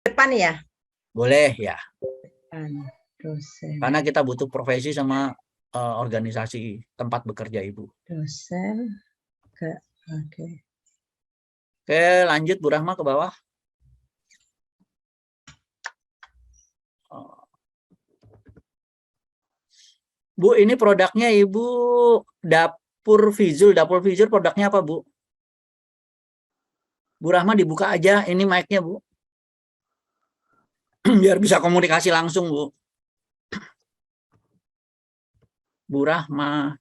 Depan ya? Boleh ya. Dosen. Karena kita butuh profesi sama organisasi tempat bekerja Ibu. Dosen ke oke. Oke, lanjut Bu Rahma ke bawah. Bu, ini produknya Ibu Dapur Visual. Dapur Visual produknya apa, Bu? Bu Rahma dibuka aja ini mic-nya, Bu. Biar bisa komunikasi langsung, Bu. Bu Rahma.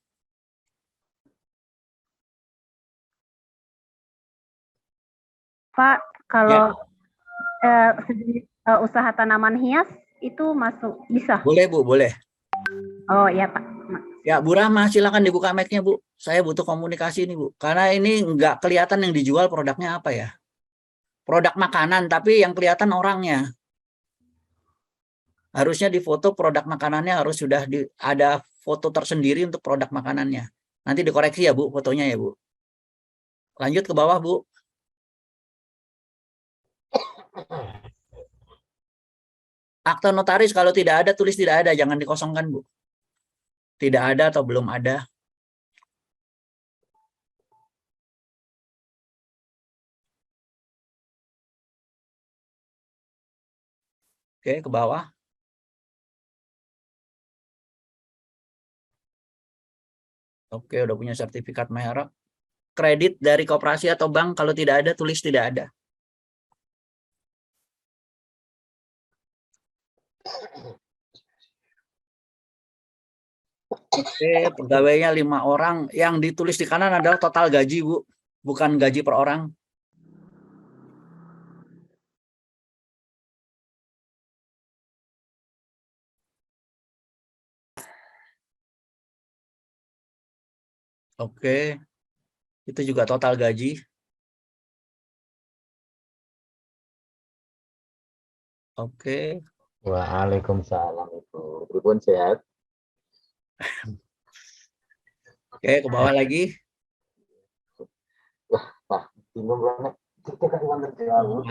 Pak, kalau usaha tanaman hias itu masuk bisa? Boleh, Bu, boleh. Oh iya, Pak. Ya, Bu Rahma, silakan dibuka mic-nya, Bu. Saya butuh komunikasi ini, Bu. Karena ini nggak kelihatan yang dijual produknya apa ya. Produk makanan, tapi yang kelihatan orangnya. Harusnya di foto produk makanannya harus sudah ada foto tersendiri untuk produk makanannya. Nanti dikoreksi ya, Bu, fotonya ya, Bu. Lanjut ke bawah, Bu. Akta notaris kalau tidak ada, tulis tidak ada. Jangan dikosongkan, Bu. Tidak ada atau belum ada. Oke, ke bawah. Oke, udah punya sertifikat merek. Kredit dari koperasi atau bank, kalau tidak ada, tulis tidak ada. Oke, pegawainya 5 orang. Yang ditulis di kanan adalah total gaji, Bu. Bukan gaji per orang. Oke. Itu juga total gaji. Oke. Waalaikumsalam Ibu. Pripun sehat? Oke, ke bawah lagi. Wah, bingung banget.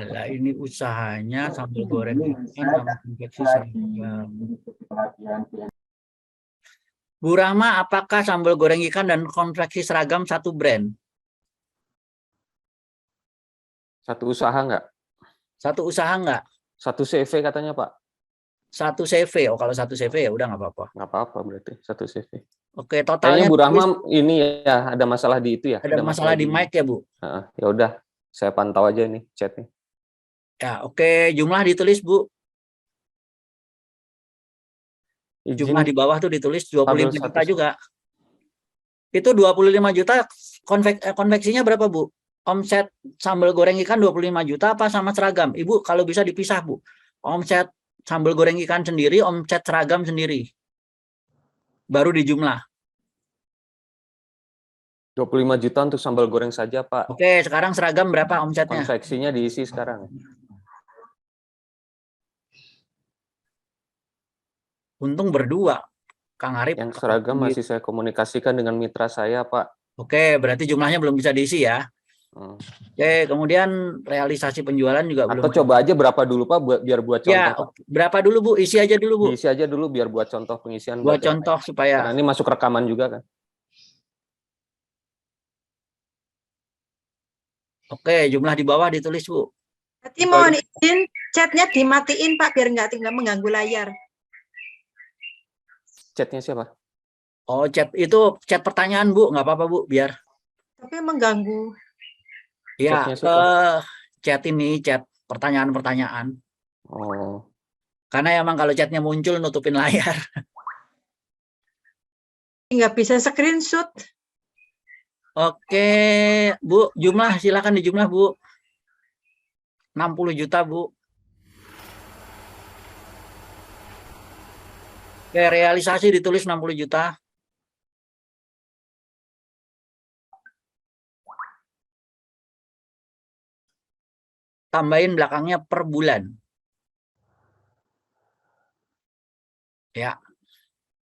Nah, ini usahanya sambal goreng ikan sama konveksi seragam. Bu Rahma, apakah sambal goreng ikan dan konveksi seragam satu brand? Satu usaha nggak? Satu usaha nggak? Satu CV katanya, Pak. Satu CV. Oh, kalau satu CV ya udah nggak apa-apa. Nggak apa-apa berarti, satu CV. Oke, Kayaknya totalnya Bu Rahma ini ya, ada masalah di itu ya? ada masalah di mic ya, Bu? Ya udah, saya pantau aja ini chatnya. Ya, oke. Jumlah ditulis, Bu. Jumlah di bawah tuh ditulis 25 juta juga. Itu 25 juta, konveksinya berapa, Bu? Omset sambal goreng ikan 25 juta apa sama seragam? Ibu, kalau bisa dipisah, Bu. Omset sambal goreng ikan sendiri, omset seragam sendiri. Baru dijumlah. 25 juta untuk sambal goreng saja, Pak. Oke, sekarang seragam berapa omsetnya? Konveksinya diisi sekarang. Untung berdua. Kang Arif. Yang seragam masih saya komunikasikan dengan mitra saya, Pak. Oke, berarti jumlahnya belum bisa diisi ya. Oke, kemudian realisasi penjualan juga belum. Atau coba aja berapa dulu, Pak, biar buat contoh. Ya, Pak. Berapa dulu, Bu? Isi aja dulu, Bu. Diisi aja dulu biar buat contoh pengisian. Buat contoh supaya. Karena ini masuk rekaman juga kan. Oke, jumlah di bawah ditulis, Bu. Berarti mohon izin chatnya dimatiin, Pak, biar nggak tinggal mengganggu layar. Chatnya siapa? Oh, chat itu chat pertanyaan, Bu. Nggak apa-apa, Bu, biar. Tapi mengganggu. Ya, ke chat ini, chat pertanyaan-pertanyaan. Oh. Karena emang kalau chatnya muncul, nutupin layar. Nggak bisa screenshot. Oke, Bu. Jumlah, silakan dijumlah, Bu. 60 juta, Bu. Oke, realisasi ditulis 60 juta. Tambahin belakangnya per bulan. Ya.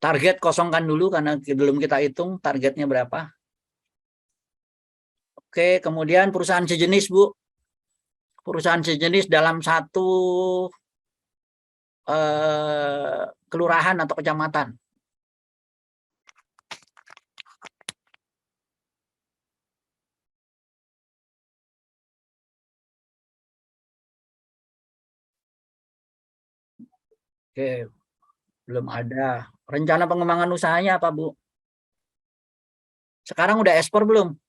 Target kosongkan dulu karena belum kita hitung targetnya berapa. Oke, kemudian perusahaan sejenis, Bu. perusahaan sejenis dalam satu kelurahan atau kecamatan. Oke, belum ada. Rencana pengembangan usahanya apa, Bu? Sekarang udah ekspor belum?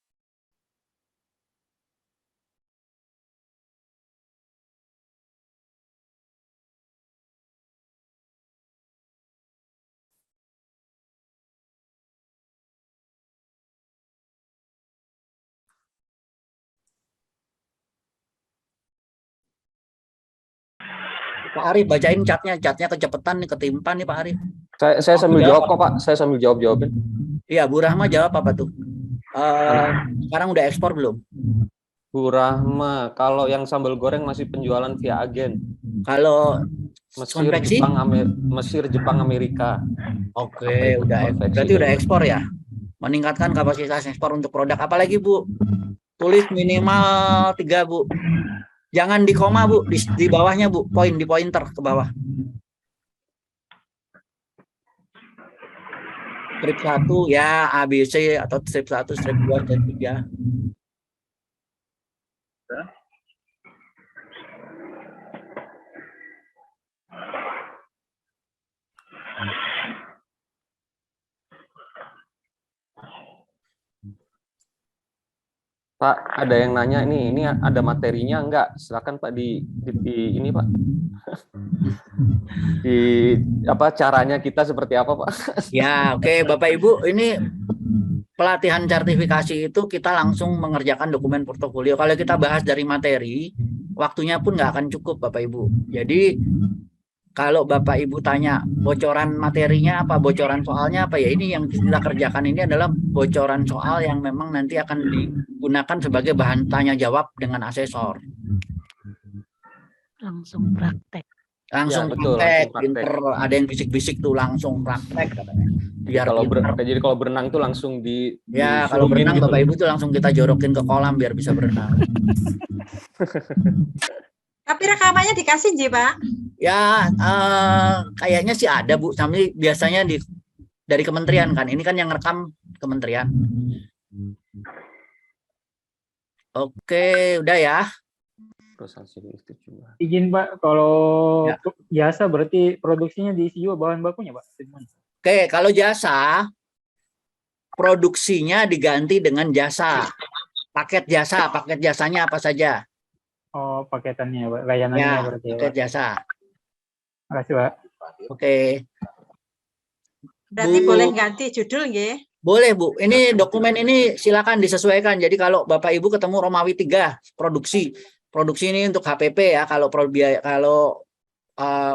Pak Arif, bacain catnya kecepatan nih, ketimpan nih Pak Arif. Saya sambil jawab kok, Pak. Saya sambil jawabin. Iya, Bu Rahma jawab apa tuh? Sekarang udah ekspor belum? Bu Rahma, kalau yang sambal goreng masih penjualan via agen. Kalau Mesir, konveksi? Mesir, Jepang, Amerika. Oke, berarti udah ekspor ya? Meningkatkan kapasitas ekspor untuk produk. Apalagi Bu? Tulis minimal 3 Bu. Jangan di koma Bu, di bawahnya Bu, di pointer ke bawah. Strip 1 ya ABC atau strip 1, strip 2, strip 3. Pak, ada yang nanya ini ada materinya enggak? Silakan Pak di ini Pak. Di apa caranya kita seperti apa Pak? Ya, oke Bapak Ibu, ini pelatihan sertifikasi itu kita langsung mengerjakan dokumen portofolio. Kalau kita bahas dari materi, waktunya pun nggak akan cukup Bapak Ibu. Jadi kalau Bapak Ibu tanya bocoran materinya apa, bocoran soalnya apa, ya ini yang kita kerjakan ini adalah bocoran soal yang memang nanti akan digunakan sebagai bahan tanya jawab dengan asesor. Langsung praktek. Langsung Ya, betul, praktek, langsung praktek. pinter, ada yang bisik-bisik tuh langsung praktek katanya. Biar Jadi kalau berenang tuh langsung ya kalau berenang gitu. Bapak Ibu tuh langsung kita jorokin ke kolam biar bisa berenang. Tapi rekamannya dikasih Ji, Pak? Ya kayaknya sih ada Bu, tapi biasanya dari kementerian kan. Ini kan yang rekam kementerian. Oke, udah ya. Izin Pak, kalau ya. Jasa berarti produksinya diisi juga bahan bakunya Pak? Oke, kalau jasa produksinya diganti dengan jasa. Paket jasanya apa saja? Oh, paketannya Pak, layanannya ya, berarti ya, paket jasa. Terima kasih Pak. Oke. Berarti Bu, boleh ganti judul ya? Boleh Bu, ini dokumen ini silakan disesuaikan. Jadi kalau Bapak Ibu ketemu Romawi 3 produksi ini untuk HPP ya, kalau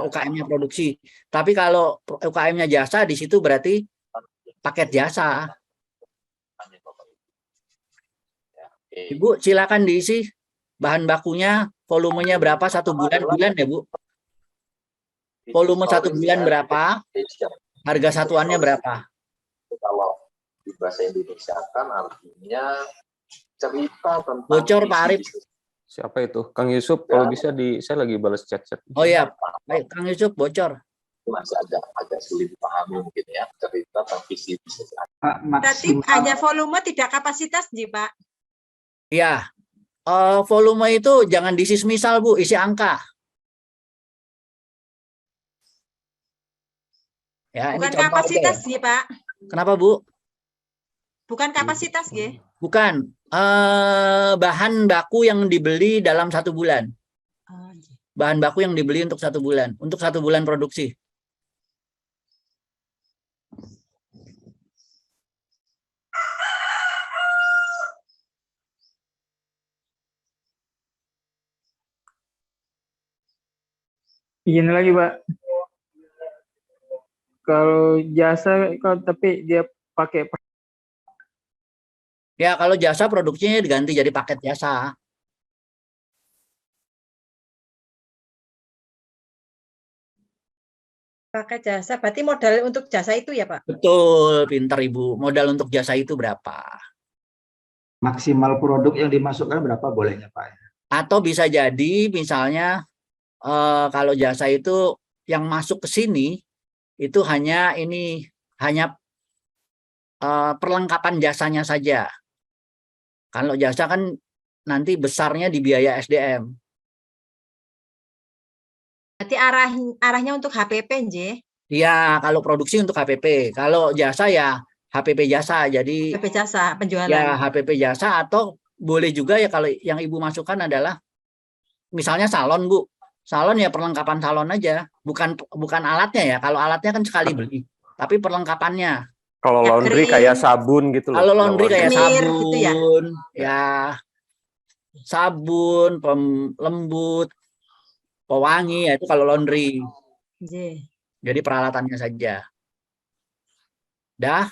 UKM-nya produksi. Tapi kalau UKM-nya jasa di situ berarti paket jasa. Ibu silakan diisi bahan bakunya, volumenya berapa 1 bulan ya Bu? Volume 1 bulan berapa? Harga satuannya berapa? Kalau di bahasa Indonesia kan artinya cerita tentang bocor Pak Arif. Siapa itu? Kang Yusuf, kalau bisa saya lagi balas chat-chat. Oh iya, baik Kang Yusuf bocor. Masih agak sulit dipahami mungkin ya, cerita tentang visi bisnis. Berarti hanya volume tidak kapasitas Ji Pak? Iya. Volume itu jangan diisi misal Bu, isi angka. Ya, bukan ini kapasitas ya Pak. Kenapa Bu? Bukan kapasitas ya? Bukan. Bahan baku yang dibeli dalam 1 bulan. Bahan baku yang dibeli untuk 1 bulan. Untuk 1 bulan produksi. Izin lagi Pak. Kalau jasa, tapi dia pakai. Ya, kalau jasa produksinya diganti jadi paket jasa. Paket jasa, berarti modal untuk jasa itu ya Pak? Betul, pintar Ibu. Modal untuk jasa itu berapa? Maksimal produk yang dimasukkan berapa bolehnya Pak? Atau bisa jadi misalnya kalau jasa itu yang masuk ke sini itu hanya perlengkapan jasanya saja. Kalau jasa kan nanti besarnya di biaya SDM. Berarti arahnya untuk HPP, Nj. Ya, kalau produksi untuk HPP. Kalau jasa ya HPP jasa. Jadi HPP jasa penjualan. ya HPP jasa atau boleh juga ya kalau yang Ibu masukkan adalah misalnya salon, Bu. Salon ya perlengkapan salon aja, bukan alatnya ya. Kalau alatnya kan sekali beli, tapi perlengkapannya. Kalau Ya, laundry kering. kayak sabun gitu loh. Kalau laundry kayak Semir sabun, gitu ya? ya sabun, pelembut, pewangi, ya itu kalau laundry. Nj. Jadi peralatannya saja. Dah.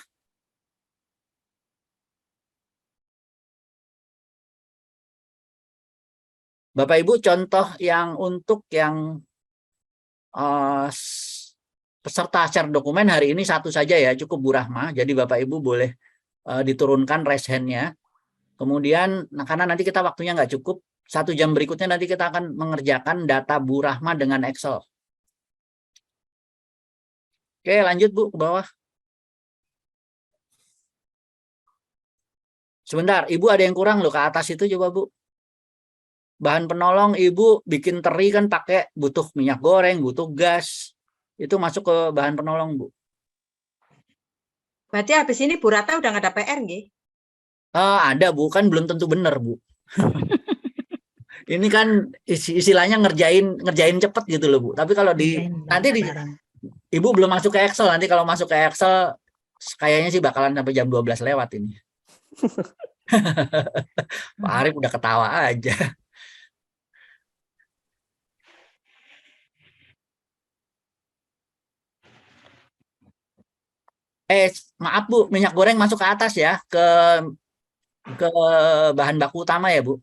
Bapak Ibu contoh yang untuk yang peserta share dokumen hari ini satu saja ya, cukup Bu Rahma. Jadi Bapak Ibu boleh diturunkan raise hand-nya. Kemudian, karena nanti kita waktunya nggak cukup, 1 jam berikutnya nanti kita akan mengerjakan data Bu Rahma dengan Excel. Oke, lanjut Bu ke bawah. Sebentar, Ibu ada yang kurang loh ke atas itu coba Bu. Bahan penolong Ibu bikin teri kan pakai butuh minyak goreng, butuh gas. Itu masuk ke bahan penolong Bu. Berarti habis ini Bu Rata udah nggak ada PR, nggih? Ada Bu, kan belum tentu benar Bu. Ini kan istilahnya ngerjain cepet gitu loh Bu. Tapi kalau nanti Ibu belum masuk ke Excel, nanti kalau masuk ke Excel kayaknya sih bakalan sampai jam 12 lewat ini. Pak Arif udah ketawa aja. Maaf Bu, minyak goreng masuk ke atas ya, ke bahan baku utama ya Bu.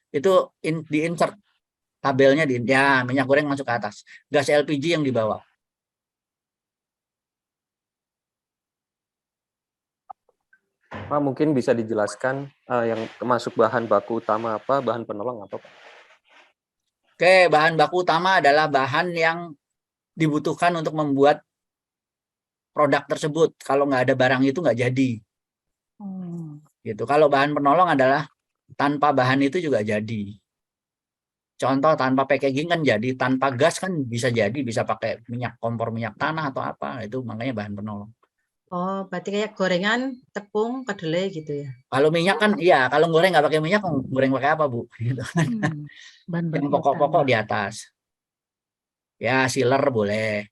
Itu di insert tabelnya ya, minyak goreng masuk ke atas. Gas LPG yang di bawah. Pak, mungkin bisa dijelaskan yang masuk bahan baku utama apa, bahan penolong apa, Pak? Oke, bahan baku utama adalah bahan yang dibutuhkan untuk membuat produk tersebut. Kalau nggak ada barang itu nggak jadi. Gitu. Kalau bahan penolong adalah tanpa bahan itu juga jadi. Contoh tanpa packaging kan jadi, tanpa gas kan bisa jadi, bisa pakai minyak kompor, minyak tanah atau apa. Itu makanya bahan penolong. Oh, berarti kayak gorengan, tepung, kedelai gitu ya? Kalau minyak kan, iya. Kalau goreng nggak pakai minyak, goreng pakai apa Bu? Gitu. Yang pokok-pokok di atas. Ya, sealer boleh.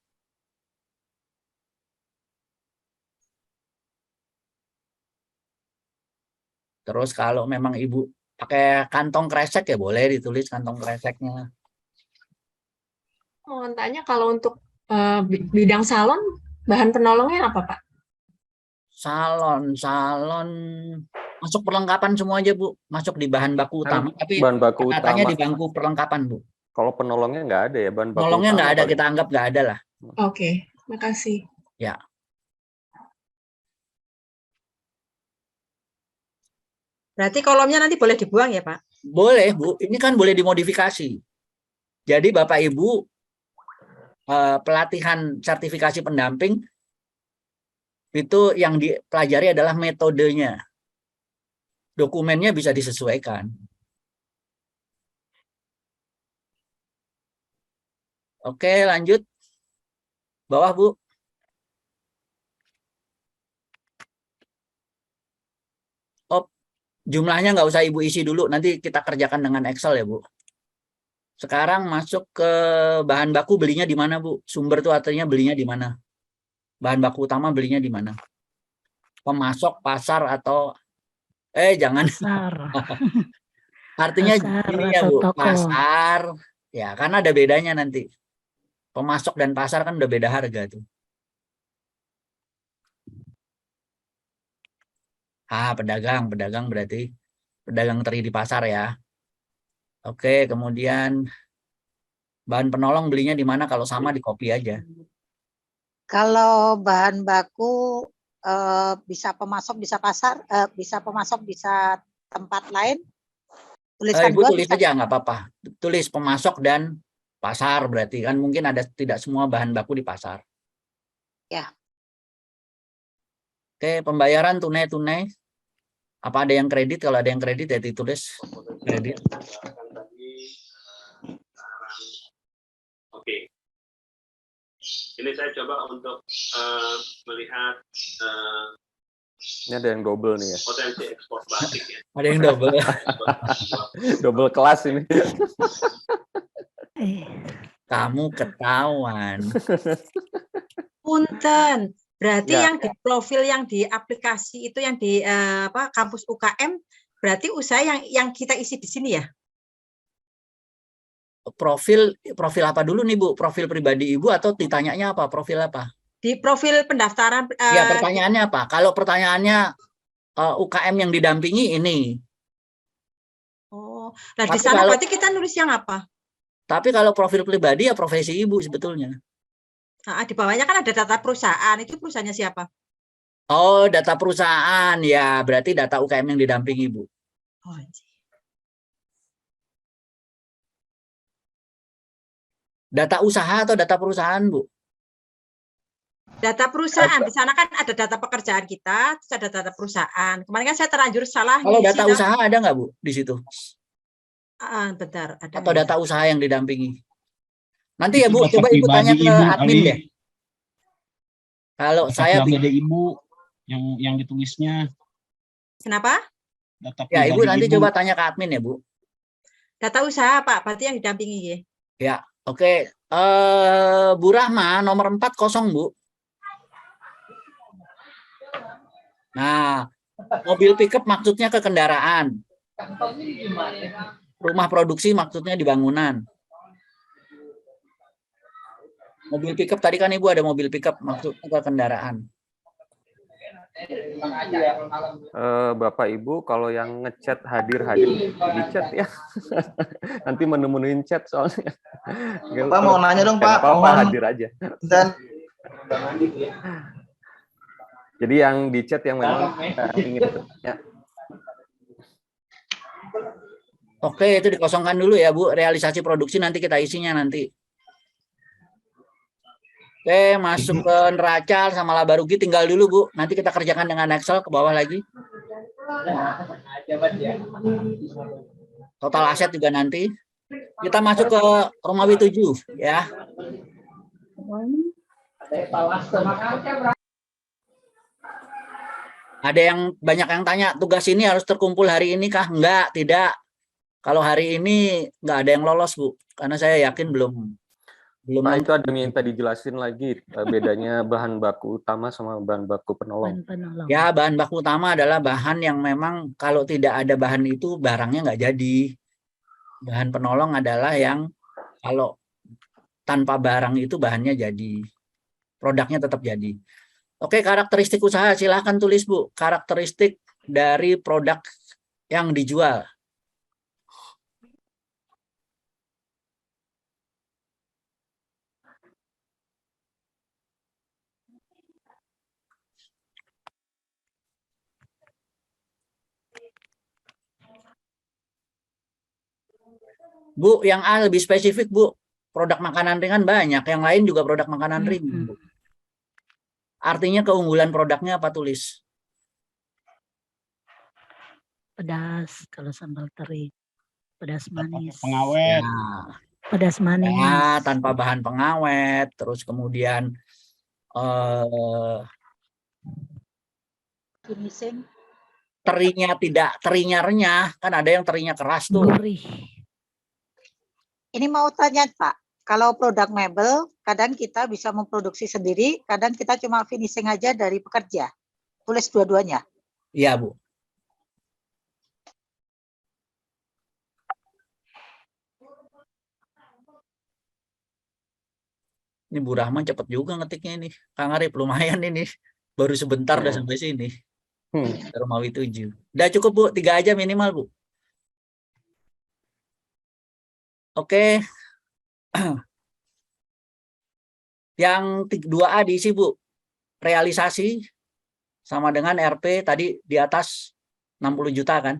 Terus kalau memang Ibu pakai kantong kresek ya boleh ditulis kantong kreseknya. Mau tanya kalau untuk bidang salon, bahan penolongnya apa, Pak? Salon masuk perlengkapan semua aja Bu, masuk di bahan baku utama. Tapi bahan baku katanya utama di bangku perlengkapan Bu. Kalau penolongnya nggak ada ya, bahan baku Penolongnya nggak ada, paling. kita anggap nggak ada lah. Oke, makasih. Ya. Berarti kolomnya nanti boleh dibuang ya, Pak? Boleh Bu, ini kan boleh dimodifikasi. Jadi Bapak Ibu pelatihan sertifikasi pendamping itu yang dipelajari adalah metodenya. Dokumennya bisa disesuaikan. Oke, lanjut. Bawah, Bu. Jumlahnya nggak usah Ibu isi dulu, nanti kita kerjakan dengan Excel ya, Bu. Sekarang masuk ke bahan baku, belinya di mana, Bu? Sumber itu artinya belinya di mana? Bahan baku utama belinya di mana? Pemasok, pasar, atau jangan. Pasar. Artinya Pasar ini ya, atau Bu, toko. pasar. Ya, karena ada bedanya nanti. Pemasok dan pasar kan udah beda harga tuh. Pedagang berarti pedagang teri di pasar ya. Oke, kemudian bahan penolong belinya di mana? Kalau sama di copy aja. Kalau bahan baku bisa pemasok, bisa pasar, bisa pemasok, bisa tempat lain. Tuliskan Ibu dua tulis bisa. aja nggak apa-apa. Tulis pemasok dan pasar berarti kan mungkin ada tidak semua bahan baku di pasar. Ya. Oke, pembayaran tunai-tunai. Apa ada yang kredit? Kalau ada yang kredit ya ditulis kredit. Oke. Ini saya coba untuk melihat Ini ada yang double nih ya. potensi ekspor batik ya. Ada yang double. Double kelas ini. Kamu ketahuan. Punten. Berarti Ya. yang di profil yang di aplikasi itu yang di kampus UKM berarti usaha yang kita isi di sini ya? Profil apa dulu nih Bu? Profil pribadi Ibu atau ditanyanya apa? Profil apa? Di profil pendaftaran Ya, pertanyaannya apa? Kalau pertanyaannya UKM yang didampingi ini. oh, nah di Tapi sana kalau- berarti kita nulis yang apa? Tapi kalau profil pribadi ya profesi Ibu sebetulnya. Nah, di bawahnya kan ada data perusahaan. Itu perusahaannya siapa? Oh, data perusahaan. Ya, berarti data UKM yang didampingi Ibu. Oh, Data usaha atau data perusahaan, Bu? data perusahaan. Di sana kan ada data pekerjaan kita, terus ada data perusahaan. Kemarin kan saya terlanjur salah. Kalau ngisi data usaha ada nggak, Bu, di situ? Bentar, ada. Atau ya? data usaha yang didampingi? Nanti ya, Itu Bu, data coba Ibu tanya pribadi ke Ibu admin kali. deh. Kalau Data saya pribadi Ibu yang ditulisnya Kenapa? data ya, pribadi Ibu nanti coba tanya ke admin ya, Bu. Data usaha, Pak. Berarti yang didampingi ya? Ya, oke. Bu Rahma nomor 4 kosong, Bu. Nah, mobil pickup maksudnya ke kendaraan. Rumah produksi maksudnya di bangunan. Mobil pickup tadi kan Ibu ada mobil pickup maksudnya ke kendaraan. Bapak Ibu kalau yang ngechat hadir di chat ya. Nanti menu-menuin chat soalnya. Pak mau nanya dong Pak. Apa Mohon. hadir aja. Dan Jadi yang di chat yang memang ingin bertanya. Oke, itu dikosongkan dulu ya, Bu. Realisasi produksi nanti kita isinya nanti. Oke, masuk ke neraca sama laba rugi tinggal dulu, Bu. Nanti kita kerjakan dengan Excel ke bawah lagi. Total aset juga nanti. Kita masuk ke Romawi 7 ya. Ada yang banyak yang tanya, tugas ini harus terkumpul hari ini kah? Enggak, tidak. Kalau hari ini enggak ada yang lolos, Bu. Karena saya yakin belum. Pak, itu ada minta dijelasin lagi bedanya bahan baku utama sama bahan baku penolong. Ya, bahan baku utama adalah bahan yang memang kalau tidak ada bahan itu barangnya nggak jadi. Bahan penolong adalah yang kalau tanpa barang itu bahannya jadi. Produknya tetap jadi. Oke, karakteristik usaha silahkan tulis, Bu. Karakteristik dari produk yang dijual. Bu, yang A lebih spesifik, Bu. Produk makanan ringan banyak, yang lain juga produk makanan ringan, Bu. Artinya keunggulan produknya apa tulis? Pedas kalau sambal teri. Pedas manis. Pengawet. Ya. Pedas manis. Ya, tanpa bahan pengawet, terus kemudian finishing. terinya renyah, kan ada yang terinya keras tuh. Gurih. Ini mau tanya Pak, kalau produk mebel, kadang kita bisa memproduksi sendiri, kadang kita cuma finishing aja dari pekerja. Tulis dua-duanya. Iya, Bu. Ini Bu Rahman cepet juga ngetiknya ini. Kang Arif lumayan ini. Baru sebentar udah sampai sini. Romawi 7. Udah cukup, Bu. 3 aja minimal, Bu. Oke. Yang 2A diisi, Bu. Realisasi sama dengan RP tadi di atas 60 juta kan.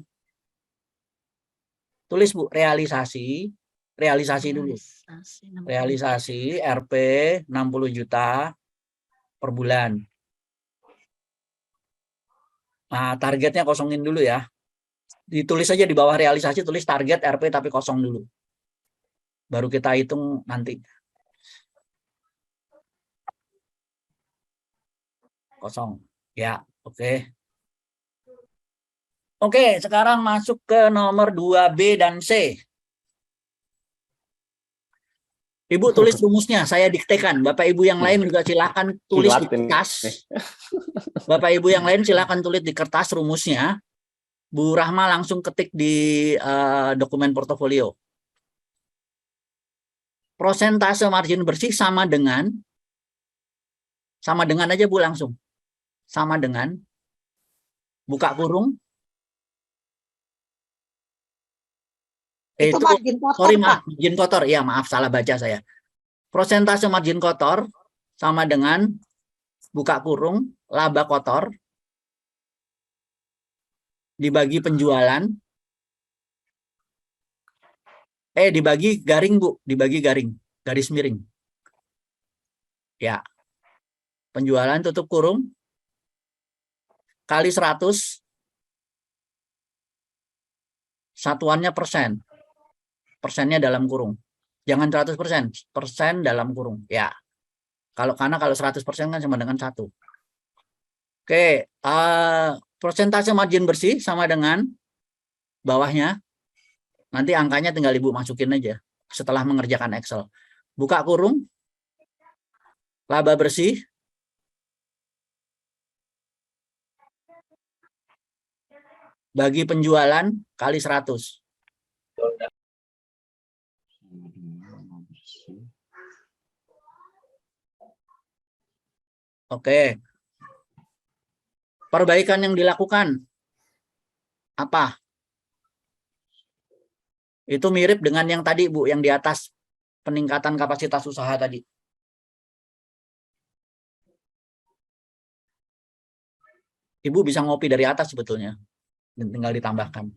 Tulis Bu, realisasi dulu. Realisasi 60. Realisasi RP 60 juta per bulan. Nah, targetnya kosongin dulu ya. Ditulis aja di bawah realisasi, tulis target RP tapi kosong dulu. Baru kita hitung nanti. Kosong. Ya, oke. Oke, sekarang masuk ke nomor 2B dan C. Ibu tulis rumusnya, saya diktekan. Bapak Ibu yang lain juga silakan tulis di kertas. Bapak Ibu yang lain silakan tulis di kertas rumusnya. Bu Rahma langsung ketik di dokumen portofolio. Prosentase margin bersih sama dengan aja Bu langsung. Sama dengan buka kurung. Itu margin kotor, sorry, Pak. margin kotor. Ya, maaf salah baca saya. Prosentase margin kotor sama dengan buka kurung laba kotor dibagi penjualan. Dibagi garing Bu, dibagi garing, garis miring. Ya. Penjualan tutup kurung kali 100, satuannya persen. Persennya dalam kurung. Jangan 100%, persen dalam kurung. Ya. Karena kalau 100% kan sama dengan 1. Oke, persentase margin bersih sama dengan bawahnya. Nanti angkanya tinggal Ibu masukin aja setelah mengerjakan Excel. Buka kurung, laba bersih, bagi penjualan kali 100. Oke. Perbaikan yang dilakukan apa? Itu mirip dengan yang tadi Bu, yang di atas peningkatan kapasitas usaha tadi. Ibu bisa ngopi dari atas sebetulnya. Tinggal ditambahkan.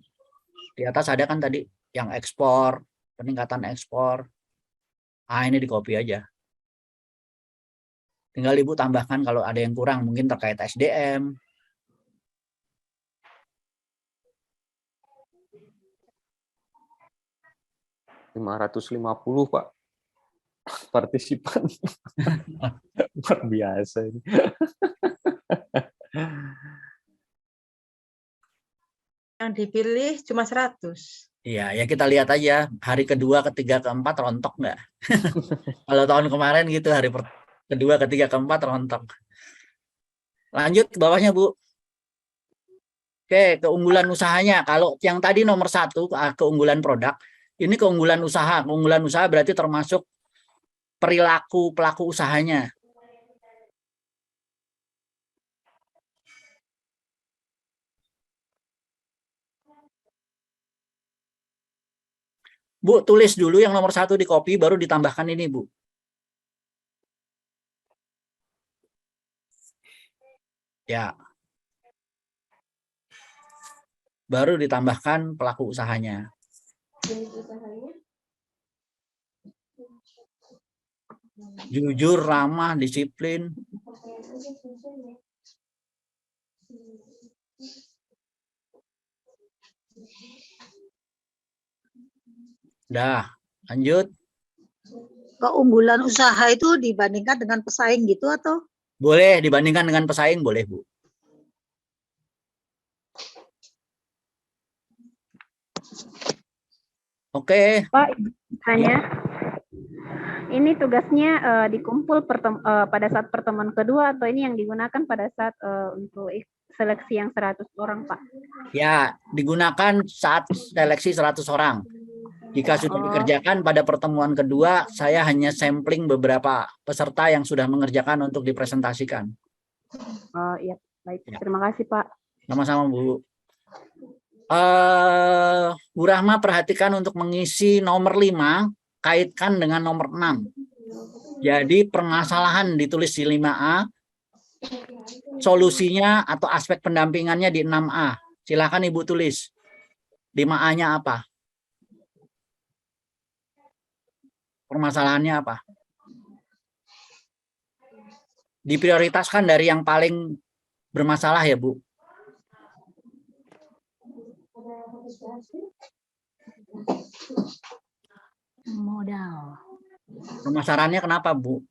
Di atas ada kan tadi yang ekspor, peningkatan ekspor. Ini di copy aja. Tinggal Ibu tambahkan kalau ada yang kurang, mungkin terkait SDM. $550 Pak. Partisipan. Luar biasa ini. Yang dipilih cuma 100. Iya, ya kita lihat aja hari kedua, ketiga, keempat rontok nggak? Kalau tahun kemarin gitu hari kedua, ketiga, keempat rontok. Lanjut ke bawahnya Bu. Oke, keunggulan usahanya. Kalau yang tadi nomor 1 keunggulan produk, ini keunggulan usaha. Keunggulan usaha berarti termasuk perilaku pelaku usahanya. Bu, tulis dulu yang nomor 1 di copy, baru ditambahkan ini Bu. Ya. Baru ditambahkan pelaku usahanya. Jujur, ramah, disiplin. Dah, lanjut. Keunggulan usaha itu dibandingkan dengan pesaing gitu atau? Boleh dibandingkan dengan pesaing, boleh Bu. Oke. Pak, tanya. Ini tugasnya dikumpul pada saat pertemuan kedua atau ini yang digunakan pada saat untuk seleksi yang 100 orang, Pak? Ya, digunakan saat seleksi 100 orang. Jika sudah dikerjakan pada pertemuan kedua, saya hanya sampling beberapa peserta yang sudah mengerjakan untuk dipresentasikan. Iya, baik. Terima kasih, Pak. Sama-sama, Bu. Bu Rahma perhatikan untuk mengisi nomor 5, kaitkan dengan nomor 6. Jadi permasalahan ditulis di 5A, solusinya atau aspek pendampingannya di 6A. Silakan Ibu tulis. 5A-nya apa? Permasalahannya apa? Diprioritaskan dari yang paling bermasalah ya, Bu. Modal. Permasalahannya kenapa, Bu?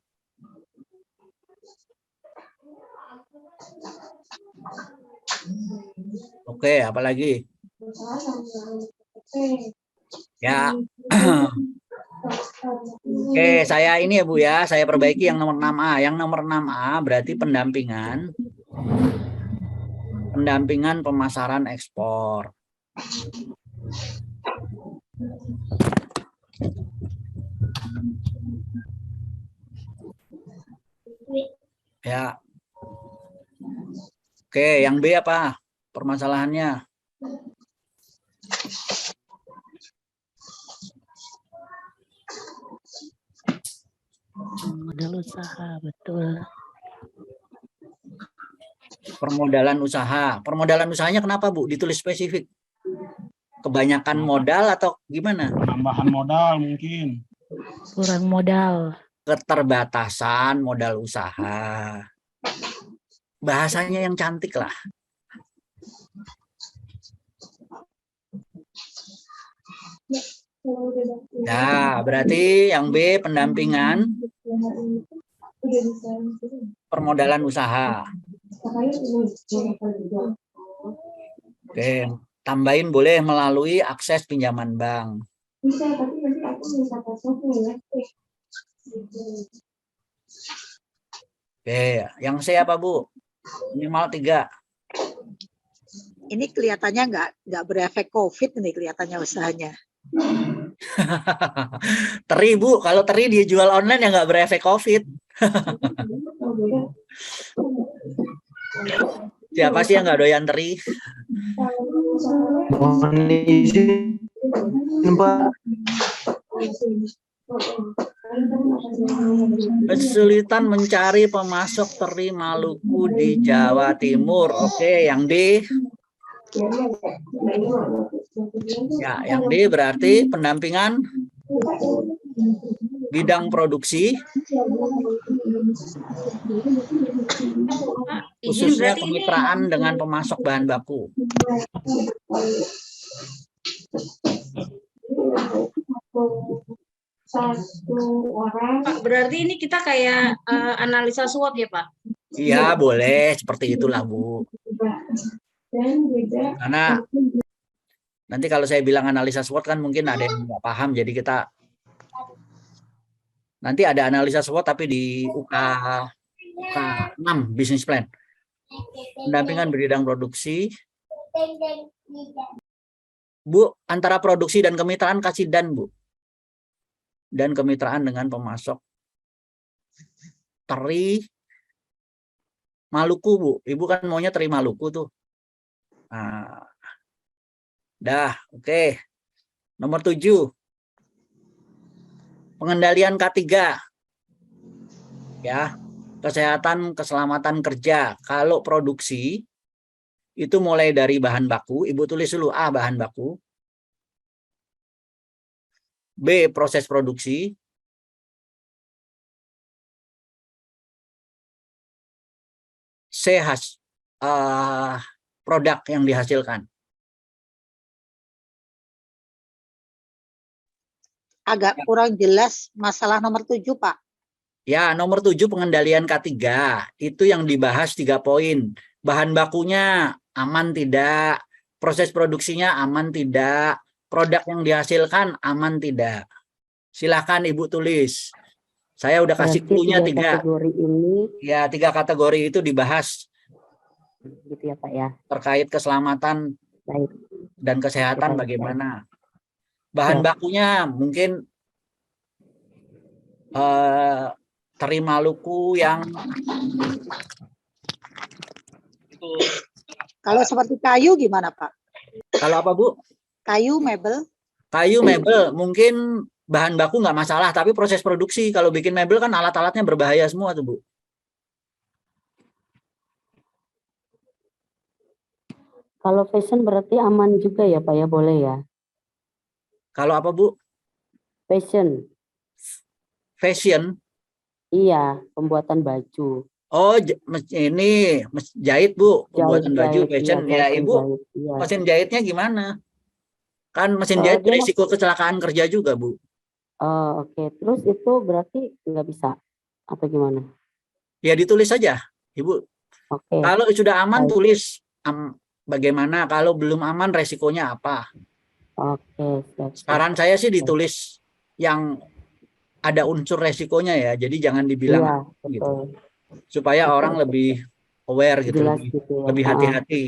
Oke, apalagi? Ya. Oke, saya ini ya Bu ya, saya perbaiki yang nomor 6A. Yang nomor 6A berarti pendampingan pemasaran ekspor. Ya. Oke, yang B apa? Permasalahannya. Modal usaha, betul. Permodalan usaha. Permodalan usahanya kenapa, Bu? Ditulis spesifik. Kebanyakan modal atau gimana? Penambahan modal mungkin. Kurang modal. Keterbatasan modal usaha. Bahasanya yang cantik lah. Nah, berarti yang B pendampingan permodalan usaha. Oke, tambahin boleh melalui akses pinjaman bank. Oke, yang C apa Bu? Minimal 3. Ini kelihatannya nggak berefek COVID ini kelihatannya usahanya. Teri Bu, kalau teri dia jual online ya nggak berefek COVID. Siapa sih yang nggak doyan teri? Mohon izin, Pak. Kesulitan mencari pemasok teri Maluku di Jawa Timur. Oke, yang D. Ya, yang D berarti pendampingan bidang produksi, khususnya kemitraan dengan pemasok bahan baku. Pak, berarti ini kita kayak analisa SWOT ya, Pak? Iya, boleh seperti itulah, Bu. Karena nanti kalau saya bilang analisa SWOT kan mungkin ada yang nggak paham, jadi kita nanti ada analisa SWOT tapi di UK 6 business plan. Pendampingan bidang produksi. Bu, antara produksi dan kemitraan kasih dan, Bu. Dan kemitraan dengan pemasok teri Maluku, Bu. Ibu kan maunya teri Maluku tuh. Nah, dah, oke. Nomor 7. Pengendalian K3. Ya, kesehatan, keselamatan kerja. Kalau produksi, itu mulai dari bahan baku. Ibu tulis dulu A, bahan baku. B, proses produksi. C, produk yang dihasilkan. Agak kurang jelas masalah nomor 7, Pak. Ya, nomor 7 pengendalian K3. Itu yang dibahas 3 poin. Bahan bakunya aman tidak, proses produksinya aman tidak, produk yang dihasilkan aman tidak. Silakan Ibu tulis. Saya udah kasih clue-nya 3. Kategori ini. Ya, 3 kategori itu dibahas. Gitu ya, Pak ya. Terkait keselamatan baik. Dan kesehatan baik, bagaimana. Bahan bakunya mungkin teri Maluku yang itu. Kalau seperti kayu gimana, Pak? Kalau apa, Bu? Kayu, mebel. Kayu, mebel, mungkin bahan baku nggak masalah, tapi proses produksi, kalau bikin mebel kan alat-alatnya berbahaya semua tuh, Bu. Kalau fashion berarti aman juga ya, Pak ya, boleh ya? Kalau apa, Bu? Fashion. fashion. Iya, pembuatan baju. Oh, ini jahit Bu, pembuatan baju Jahit, fashion. iya, Ya, Ibu jahit, iya. mesin jahitnya gimana? Kan mesin jahit Dia berisiko kecelakaan kerja juga, Bu. Oh, oke. Terus itu berarti nggak bisa atau gimana? Ya ditulis saja, Ibu. Oke. Kalau sudah aman Baik. tulis bagaimana, kalau belum aman resikonya apa. Oke, siap. Saran saya sih ditulis yang ada unsur resikonya ya. Jadi jangan dibilang Iya, gitu. betul. Supaya Betul, orang betul. lebih aware gitu, Jelas gitu ya. lebih hati-hati.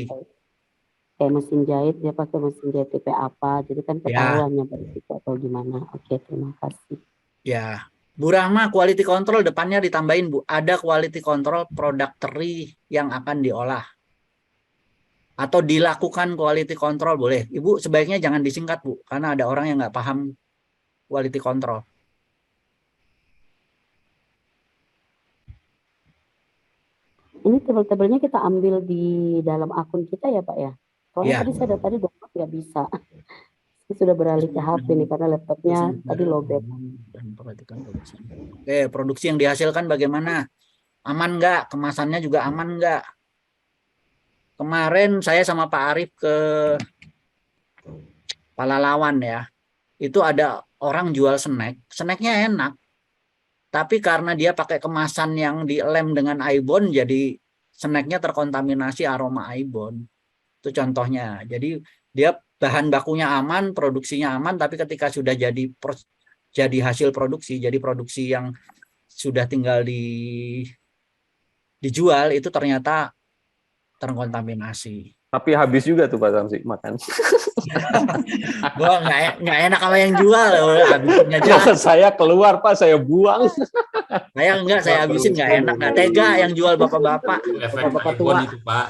Kayak mesin jahit, dia pakai mesin jahit tipe apa, jadi kan Ya. ketahuannya berisiko atau gimana. Oke, terima kasih. Ya, Bu Rahma, quality control depannya ditambahin Bu. Ada quality control produk teri yang akan diolah. Atau dilakukan quality control boleh. Ibu sebaiknya jangan disingkat Bu, karena ada orang yang nggak paham quality control. Ini tabel-tabelnya kita ambil di dalam akun kita ya Pak ya? Soalnya Ya. tadi saya tadi download nggak bisa. Saya sudah beralih ke HP nih karena laptopnya tadi lowbat. Dan perhatikan produksi. Oke, produksi yang dihasilkan bagaimana? Aman nggak? Kemasannya juga aman nggak? Kemarin saya sama Pak Arif ke Palalawan ya. Itu ada orang jual snack. Snacknya enak. Tapi karena dia pakai kemasan yang dilem dengan Aibon, jadi snacknya terkontaminasi aroma Aibon. Itu contohnya. Jadi dia bahan bakunya aman, produksinya aman, tapi ketika sudah jadi hasil produksi, jadi produksi yang sudah tinggal dijual, itu ternyata terkontaminasi. Tapi habis juga tuh Pak Samsi makan. Gua nggak enak sama yang jual, habisinnya jelas. Saya keluar Pak, saya buang. Saya enggak, saya habisin nggak enak, nggak tega yang jual bapak-bapak, bapak-bapak tua. Itu Pak.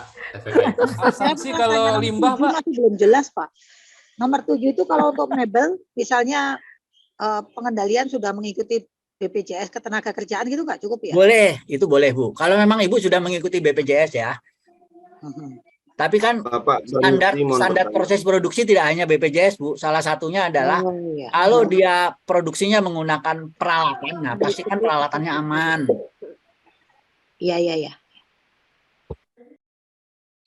Sanksi kalau limbah Pak masih belum jelas Pak. Nomor 7 itu kalau untuk mebel, misalnya pengendalian sudah mengikuti BPJS Ketenagakerjaan gitu nggak cukup ya? Boleh, itu boleh Bu. Kalau memang Ibu sudah mengikuti BPJS ya. Tapi kan standar proses produksi tidak hanya BPJS Bu. Salah satunya adalah kalau dia produksinya menggunakan peralatan, nah pasti kan peralatannya aman. Iya.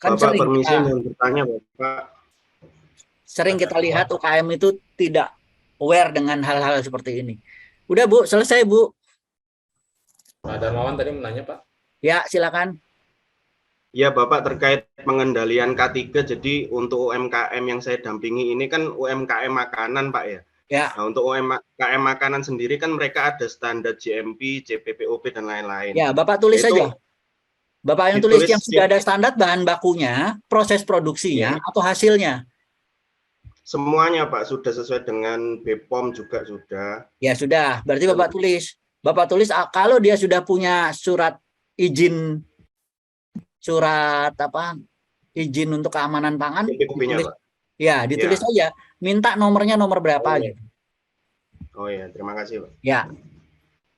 Kan Bapak permisi mau bertanya Bapak. Sering kita lihat UKM itu tidak aware dengan hal-hal seperti ini. Udah Bu, selesai Bu. Pak Darmawan tadi menanya Pak. Ya, silakan. Ya Bapak, terkait pengendalian K3, jadi untuk UMKM yang saya dampingi ini kan UMKM makanan Pak ya. Ya. Nah, untuk UMKM makanan sendiri kan mereka ada standar GMP, JPPOB dan lain-lain. Ya, Bapak tulis saja. Bapak yang tulis yang sudah ada standar bahan bakunya, proses produksinya, atau hasilnya. Semuanya Pak, sudah sesuai dengan BPOM juga sudah. Ya sudah, berarti Bapak tulis. Bapak tulis kalau dia sudah punya surat izin, izin untuk keamanan pangan, ditulis, ya ditulis saja. Minta nomornya nomor berapa gitu. Oh ya, terima kasih Pak. Ya.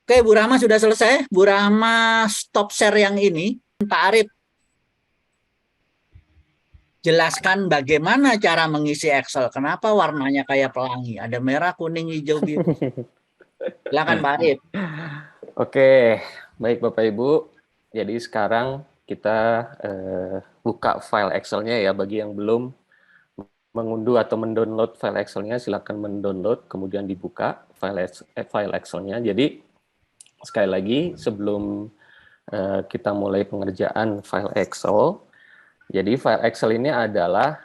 Oke, Bu Rahma sudah selesai. Bu Rahma stop share yang ini. Pak Arif, jelaskan bagaimana cara mengisi Excel. Kenapa warnanya kayak pelangi? Ada merah, kuning, hijau, biru. Silakan Pak Arif. Oke, baik Bapak Ibu. Jadi sekarang kita buka file Excel-nya ya. Bagi yang belum mengunduh atau mendownload file Excel-nya, silakan mendownload, kemudian dibuka file Excel-nya. Jadi sekali lagi sebelum kita mulai pengerjaan file Excel, jadi file Excel ini adalah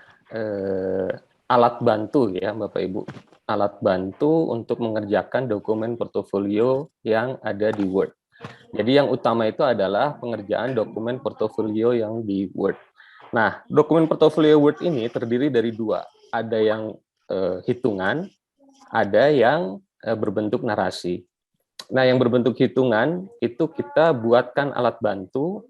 alat bantu ya Bapak Ibu, alat bantu untuk mengerjakan dokumen portofolio yang ada di Word. Jadi yang utama itu adalah pengerjaan dokumen portofolio yang di Word. Nah, dokumen portofolio Word ini terdiri dari dua, ada yang hitungan, ada yang berbentuk narasi. Nah, yang berbentuk hitungan itu kita buatkan alat bantu.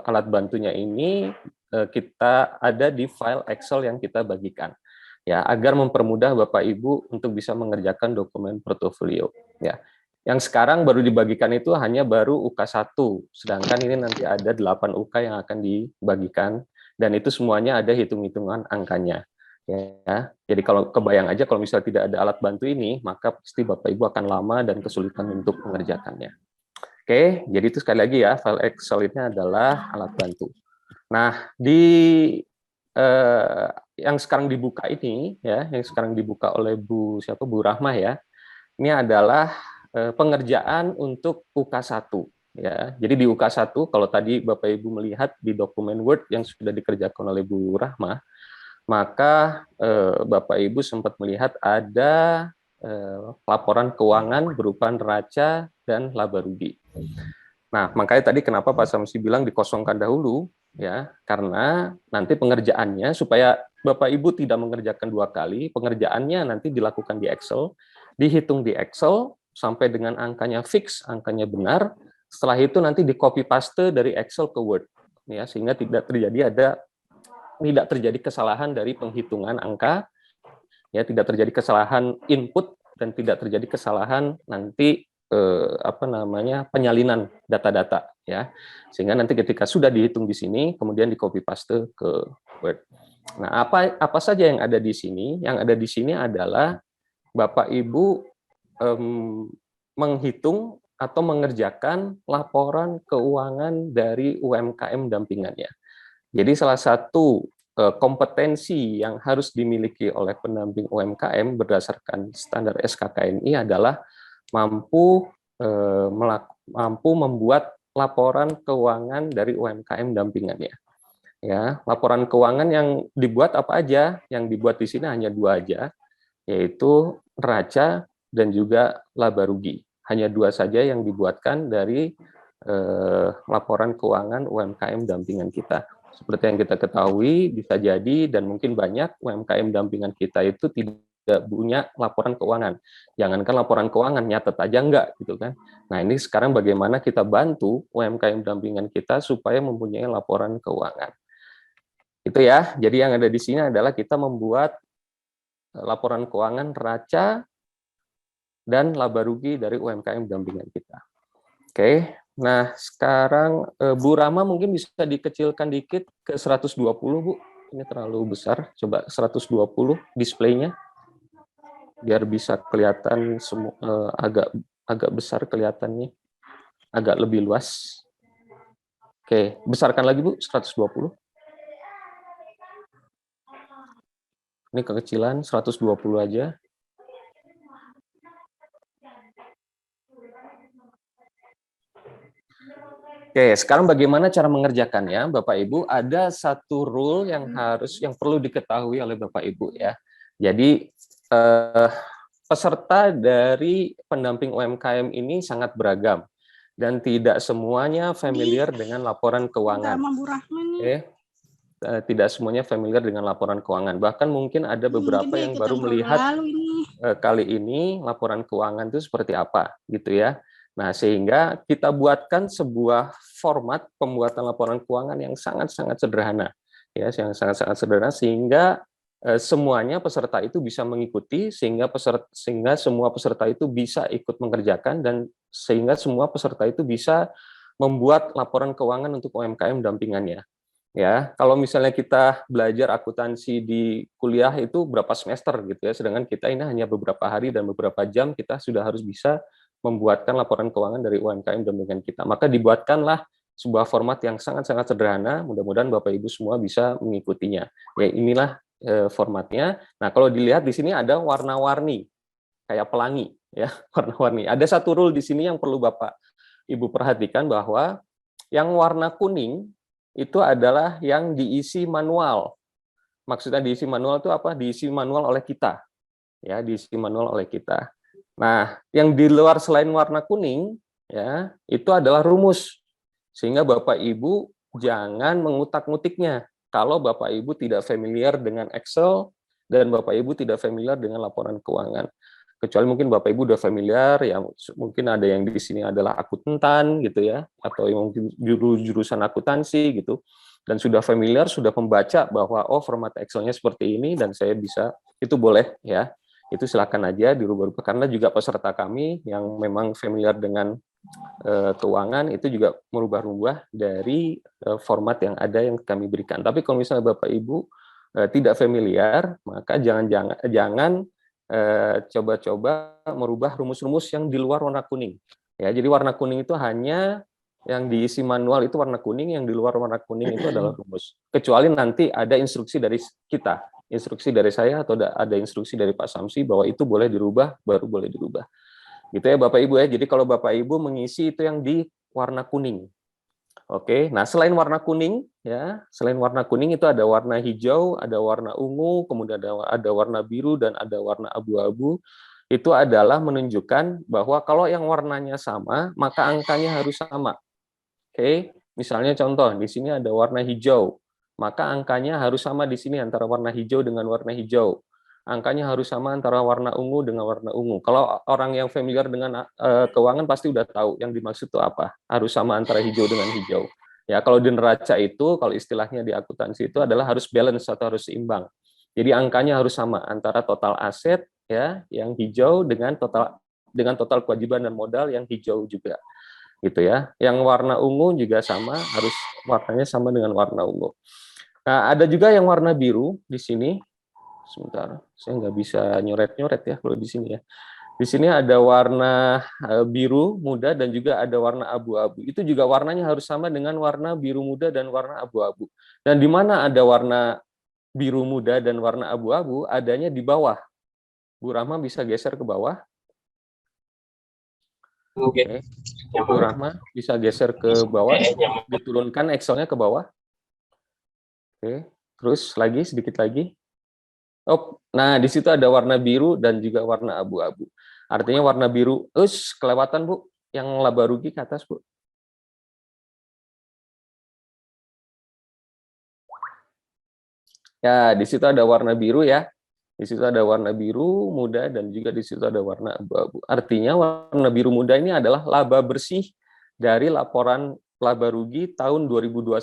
Alat bantunya ini kita ada di file Excel yang kita bagikan, ya, agar mempermudah Bapak Ibu untuk bisa mengerjakan dokumen portofolio. Ya, yang sekarang baru dibagikan itu hanya baru UK1, sedangkan ini nanti ada 8 UK yang akan dibagikan, dan itu semuanya ada hitung-hitungan angkanya. Ya, jadi kalau kebayang aja kalau misalnya tidak ada alat bantu ini, maka pasti Bapak Ibu akan lama dan kesulitan untuk mengerjakannya. Oke, jadi itu sekali lagi ya, file Excel ini adalah alat bantu. Nah, di yang sekarang dibuka ini ya, yang sekarang dibuka oleh Bu Rahmah ya, ini adalah pengerjaan untuk UK1 ya. Jadi di UK1 kalau tadi Bapak Ibu melihat di dokumen Word yang sudah dikerjakan oleh Bu Rahmah, maka Bapak Ibu sempat melihat ada laporan keuangan berupa neraca dan laba rugi. Nah, makanya tadi kenapa Pak Samsi bilang dikosongkan dahulu, ya, karena nanti pengerjaannya supaya Bapak Ibu tidak mengerjakan 2 kali, pengerjaannya nanti dilakukan di Excel, dihitung di Excel sampai dengan angkanya fix, angkanya benar. Setelah itu nanti di copy paste dari Excel ke Word, ya, sehingga tidak terjadi kesalahan dari penghitungan angka, ya, tidak terjadi kesalahan input dan tidak terjadi kesalahan nanti penyalinan data-data, ya, sehingga nanti ketika sudah dihitung di sini kemudian di copy paste ke Word. Nah, apa saja yang ada di sini? Yang ada di sini adalah Bapak Ibu menghitung atau mengerjakan laporan keuangan dari UMKM dampingannya. Jadi salah satu kompetensi yang harus dimiliki oleh pendamping UMKM berdasarkan standar SKKNI adalah mampu membuat laporan keuangan dari UMKM dampingannya. Ya, laporan keuangan yang dibuat apa aja? Yang dibuat di sini hanya 2 aja, yaitu neraca dan juga laba rugi. Hanya 2 saja yang dibuatkan dari laporan keuangan UMKM dampingan kita. Seperti yang kita ketahui, bisa jadi dan mungkin banyak UMKM dampingan kita itu tidak punya laporan keuangan. Jangankan laporan keuangan, nyatet aja enggak gitu kan. Nah, ini sekarang bagaimana kita bantu UMKM dampingan kita supaya mempunyai laporan keuangan. Itu ya. Jadi yang ada di sini adalah kita membuat laporan keuangan neraca dan laba rugi dari UMKM dampingan kita. Oke. Nah, sekarang Bu Rama mungkin bisa dikecilkan dikit ke 120, Bu. Ini terlalu besar. Coba 120 displaynya. Biar bisa kelihatan agak besar kelihatannya. Agak lebih luas. Oke, besarkan lagi, Bu, 120. Ini kekecilan 120 aja. Oke, sekarang bagaimana cara mengerjakannya, Bapak Ibu? Ada satu rule yang perlu diketahui oleh Bapak Ibu ya. Jadi peserta dari pendamping UMKM ini sangat beragam dan tidak semuanya familiar dengan laporan keuangan. Tidak semuanya familiar dengan laporan keuangan. Bahkan mungkin ada beberapa yang baru melihat kali ini laporan keuangan itu seperti apa, gitu ya. Nah, sehingga kita buatkan sebuah format pembuatan laporan keuangan yang sangat-sangat sederhana, ya, yang sangat-sangat sederhana sehingga semuanya peserta itu bisa mengikuti, sehingga semua peserta itu bisa ikut mengerjakan dan sehingga semua peserta itu bisa membuat laporan keuangan untuk UMKM dampingannya. Ya, kalau misalnya kita belajar akuntansi di kuliah itu berapa semester gitu ya, sedangkan kita ini hanya beberapa hari dan beberapa jam kita sudah harus bisa membuatkan laporan keuangan dari UMKM dampingan kita. Maka dibuatkanlah sebuah format yang sangat-sangat sederhana, mudah-mudahan Bapak Ibu semua bisa mengikutinya. Ya, inilah formatnya. Nah, kalau dilihat di sini ada warna-warni, kayak pelangi, ya, warna-warni. Ada satu rule di sini yang perlu Bapak Ibu perhatikan bahwa yang warna kuning itu adalah yang diisi manual. Maksudnya diisi manual itu apa? Diisi manual oleh kita. Ya, diisi manual oleh kita. Nah, yang di luar selain warna kuning, ya, itu adalah rumus. Sehingga Bapak Ibu jangan mengutak-ngutiknya. Kalau Bapak Ibu tidak familiar dengan Excel dan Bapak Ibu tidak familiar dengan laporan keuangan. Kecuali mungkin Bapak Ibu udah familiar, ya mungkin ada yang di sini adalah akuntan gitu ya, atau yang mungkin jurusan akuntansi gitu. Dan sudah familiar, sudah membaca bahwa oh format Excel-nya seperti ini dan saya bisa, itu boleh ya. Itu silakan aja dirubah-rubah, karena juga peserta kami yang memang familiar dengan keuangan itu juga merubah-rubah dari format yang ada yang kami berikan. Tapi kalau misalnya Bapak Ibu tidak familiar, maka jangan coba-coba merubah rumus-rumus yang di luar warna kuning. Ya, jadi warna kuning itu hanya yang diisi manual itu warna kuning, yang di luar warna kuning itu adalah rumus. Kecuali nanti ada instruksi dari kita, instruksi dari saya atau ada instruksi dari Pak Samsi bahwa itu boleh dirubah, baru boleh dirubah. Gitu ya Bapak Ibu ya. Jadi kalau Bapak Ibu mengisi itu yang di warna kuning. Oke, nah selain warna kuning ya, selain warna kuning itu ada warna hijau, ada warna ungu, kemudian ada warna biru dan ada warna abu-abu. Itu adalah menunjukkan bahwa kalau yang warnanya sama, maka angkanya harus sama. Oke, misalnya contoh di sini ada warna hijau, maka angkanya harus sama di sini antara warna hijau dengan warna hijau. Angkanya harus sama antara warna ungu dengan warna ungu. Kalau orang yang familiar dengan keuangan pasti udah tahu yang dimaksud itu apa. Harus sama antara hijau dengan hijau. Ya, kalau di neraca itu, kalau istilahnya di akuntansi itu adalah harus balance atau harus seimbang. Jadi angkanya harus sama antara total aset ya yang hijau dengan total kewajiban dan modal yang hijau juga. Gitu ya. Yang warna ungu juga sama, harus warnanya sama dengan warna ungu. Nah, ada juga yang warna biru di sini. Sebentar, saya nggak bisa nyoret-nyoret ya kalau di sini ya. Di sini ada warna biru muda dan juga ada warna abu-abu. Itu juga warnanya harus sama dengan warna biru muda dan warna abu-abu. Dan di mana ada warna biru muda dan warna abu-abu, adanya di bawah. Bu Rahma bisa geser ke bawah. Oke. Bu Rahma bisa geser ke bawah, diturunkan Excel-nya ke bawah. Oke, terus lagi sedikit lagi. Oh, nah di situ ada warna biru dan juga warna abu-abu. Artinya warna biru, kelewatan Bu, yang laba rugi ke atas Bu. Ya, di situ ada warna biru ya. Di situ ada warna biru muda dan juga di situ ada warna abu-abu. Artinya warna biru muda ini adalah laba bersih dari laporan laba rugi tahun 2021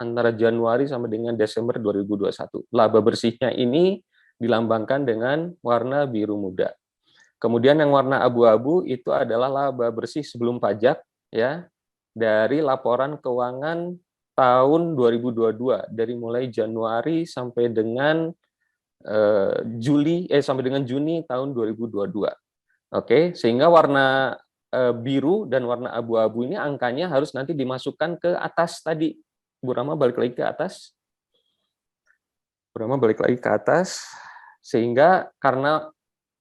antara Januari sampai dengan Desember 2021. Laba bersihnya ini dilambangkan dengan warna biru muda. Kemudian yang warna abu-abu itu adalah laba bersih sebelum pajak ya dari laporan keuangan tahun 2022 dari mulai Januari sampai dengan sampai dengan Juni tahun 2022. Oke, sehingga warna biru dan warna abu-abu ini angkanya harus nanti dimasukkan ke atas tadi. Bu Rama balik lagi ke atas. Bu Rama balik lagi ke atas. Sehingga karena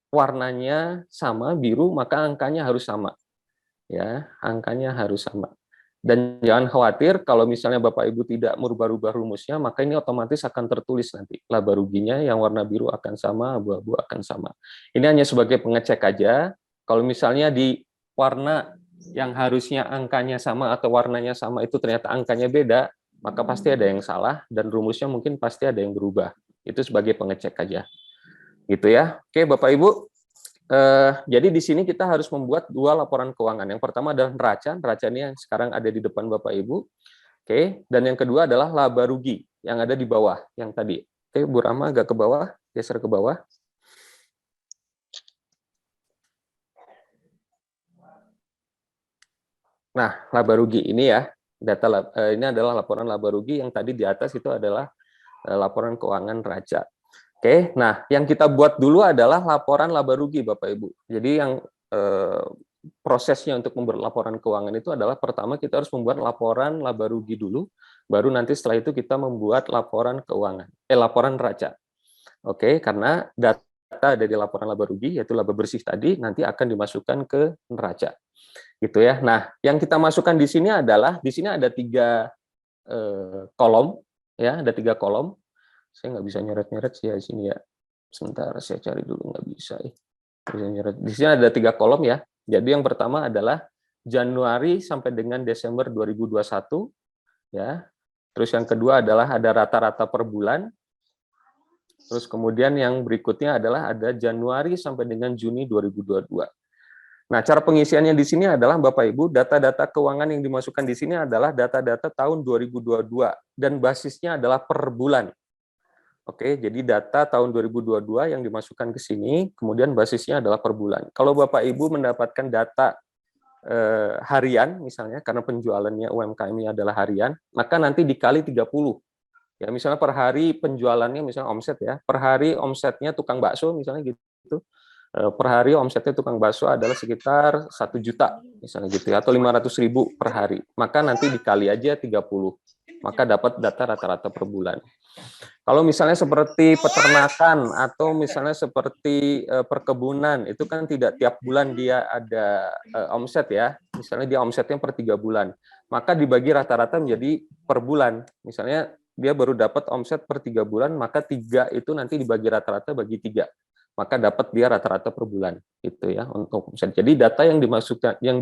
warnanya sama biru maka angkanya harus sama ya, angkanya harus sama. Dan jangan khawatir kalau misalnya Bapak Ibu tidak merubah-rubah rumusnya, maka ini otomatis akan tertulis nanti laba ruginya yang warna biru akan sama, abu-abu akan sama. Ini hanya sebagai pengecek aja. Kalau misalnya di warna yang harusnya angkanya sama atau warnanya sama itu ternyata angkanya beda, maka pasti ada yang salah dan rumusnya mungkin pasti ada yang berubah. Itu sebagai pengecek aja. Gitu ya. Oke, Bapak Ibu. Jadi di sini kita harus membuat dua laporan keuangan. Yang pertama adalah neraca. Neraca ini yang sekarang ada di depan Bapak Ibu. Oke, dan yang kedua adalah laba rugi yang ada di bawah yang tadi. Oke, Bu Rama agak ke bawah, geser ke bawah. Nah, laba rugi ini ya, ini adalah laporan laba rugi yang tadi di atas itu adalah laporan keuangan neraca. Oke, nah yang kita buat dulu adalah laporan laba rugi Bapak Ibu. Jadi yang prosesnya untuk membuat laporan keuangan itu adalah pertama kita harus membuat laporan laba rugi dulu, baru nanti setelah itu kita membuat laporan keuangan, laporan neraca. Oke, karena data ada di laporan laba rugi yaitu laba bersih tadi nanti akan dimasukkan ke neraca. Gitu ya. Nah, yang kita masukkan di sini adalah di sini ada 3 kolom ya, ada 3 kolom. Saya nggak bisa nyeret-nyeret sih ya sini ya. Sebentar saya cari dulu, nggak bisa. Bisa nyeret. Di sini ada 3 kolom ya. Jadi yang pertama adalah Januari sampai dengan Desember 2021 ya. Terus yang kedua adalah ada rata-rata per bulan. Terus kemudian yang berikutnya adalah ada Januari sampai dengan Juni 2022. Nah, cara pengisiannya di sini adalah Bapak Ibu, data-data keuangan yang dimasukkan di sini adalah data-data tahun 2022 dan basisnya adalah per bulan. Oke, jadi data tahun 2022 yang dimasukkan ke sini, kemudian basisnya adalah per bulan. Kalau Bapak Ibu mendapatkan data harian misalnya karena penjualannya UMKM adalah harian, maka nanti dikali 30 Ya, misalnya per hari penjualannya, misalnya omset ya, per hari omsetnya tukang bakso misalnya gitu. Per hari omsetnya tukang bakso adalah sekitar 1 juta misalnya gitu ya, atau 500.000 per hari. Maka nanti dikali aja 30, maka dapat data rata-rata per bulan. Kalau misalnya seperti peternakan atau misalnya seperti perkebunan, itu kan tidak tiap bulan dia ada omset ya, misalnya dia omsetnya per 3 bulan, maka dibagi rata-rata menjadi per bulan. Misalnya dia baru dapat omset per 3 bulan, maka 3 itu nanti dibagi rata-rata bagi 3. Maka dapat dia rata-rata per bulan itu ya untuk omset. Jadi data yang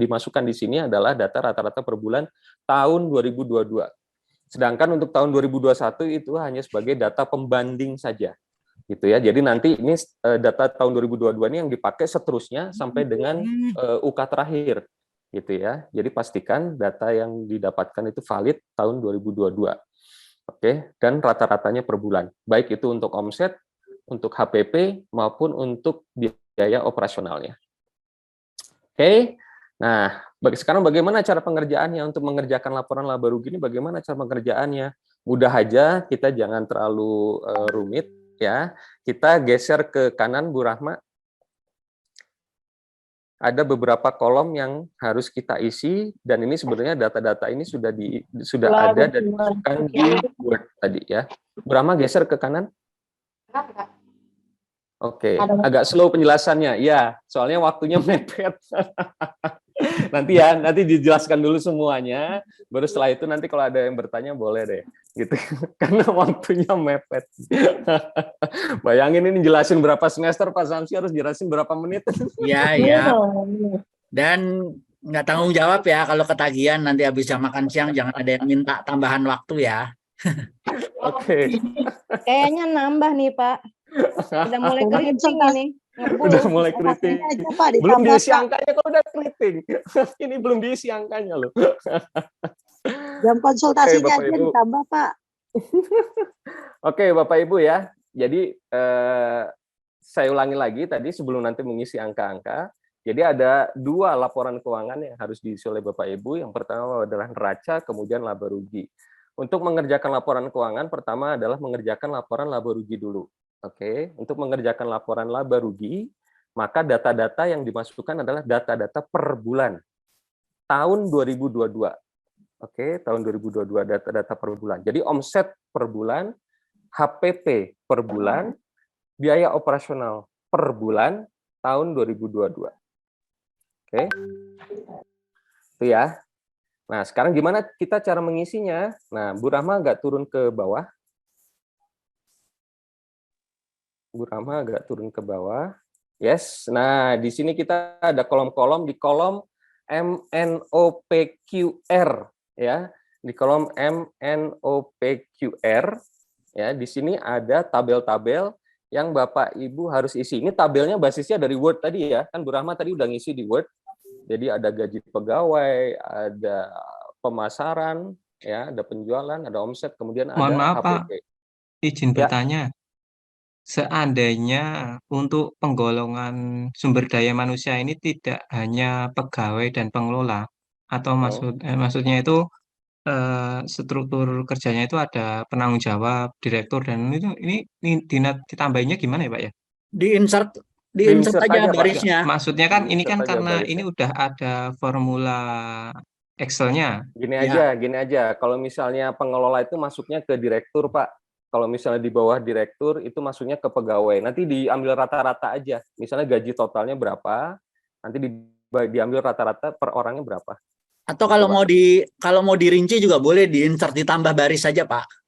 dimasukkan di sini adalah data rata-rata per bulan tahun 2022. Sedangkan untuk tahun 2021 itu hanya sebagai data pembanding saja. Gitu ya. Jadi nanti ini data tahun 2022 ini yang dipakai seterusnya sampai dengan UK terakhir. Gitu ya. Jadi pastikan data yang didapatkan itu valid tahun 2022. Oke, dan rata-ratanya per bulan. Baik itu untuk omset, untuk HPP maupun untuk biaya operasionalnya. Oke, nah sekarang bagaimana cara pengerjaannya untuk mengerjakan laporan laba rugi ini? Bagaimana cara pengerjaannya? Mudah aja, kita jangan terlalu rumit ya. Kita geser ke kanan, Bu Rahma. Ada beberapa kolom yang harus kita isi dan ini sebenarnya data-data ini sudah ada dan dimasukkan di Word tadi ya. Bu Rahma geser ke kanan. Oke, agak slow penjelasannya. Ya, soalnya waktunya mepet. Nanti dijelaskan dulu semuanya, baru setelah itu nanti kalau ada yang bertanya boleh deh. Gitu. Karena waktunya mepet. Bayangin ini jelasin berapa semester Pak Samsi harus jelasin berapa menit. Iya, iya. Dan nggak tanggung jawab ya kalau ketagihan nanti habis jam makan siang jangan ada yang minta tambahan waktu ya. Oke. Kayaknya nambah nih Pak. Udah mulai keriting ini. Udah mulai keriting. Belum diisi angkanya kalau udah keriting. Ini belum diisi angkanya loh. Jam konsultasinya aja ditambah Pak. Oke Bapak Ibu ya. Jadi saya ulangi lagi tadi sebelum nanti mengisi angka-angka. Jadi ada 2 laporan keuangan yang harus diisi oleh Bapak Ibu. Yang pertama adalah neraca, kemudian laba rugi. Untuk mengerjakan laporan keuangan, pertama adalah mengerjakan laporan laba rugi dulu. Oke, untuk mengerjakan laporan laba rugi, maka data-data yang dimasukkan adalah data-data per bulan. Tahun 2022. Oke, tahun 2022 data-data per bulan. Jadi omset per bulan, HPP per bulan, biaya operasional per bulan tahun 2022. Oke. Itu ya. Nah, sekarang gimana kita cara mengisinya? Nah, Bu Rahma agak turun ke bawah. Bu Rahma agak turun ke bawah. Yes. Nah, di sini kita ada kolom-kolom. Di kolom MNOPQR ya. Di kolom MNOPQR ya, di sini ada tabel-tabel yang Bapak Ibu harus isi. Ini tabelnya basisnya dari Word tadi ya. Kan Bu Rahma tadi udah ngisi di Word. Jadi ada gaji pegawai, ada pemasaran, ya, ada penjualan, ada omset, kemudian Mohon ada maaf Pak, HPP. izin Ya. bertanya. Seandainya untuk penggolongan sumber daya manusia ini tidak hanya pegawai dan pengelola, atau maksudnya itu struktur kerjanya itu ada penanggung jawab, direktur, dan ini ditambahinnya gimana ya Pak ya? Diinsert aja barisnya. Maksudnya kan ini kan Diinsert aja karena barisnya. ini udah ada formula Excel-nya. Gini aja. Kalau misalnya pengelola itu masuknya ke direktur, Pak. Kalau misalnya di bawah direktur itu masuknya ke pegawai. Nanti diambil rata-rata aja. Misalnya gaji totalnya berapa, nanti diambil rata-rata per orangnya berapa. Atau kalau mau dirinci juga boleh diinsert ditambah baris saja, Pak.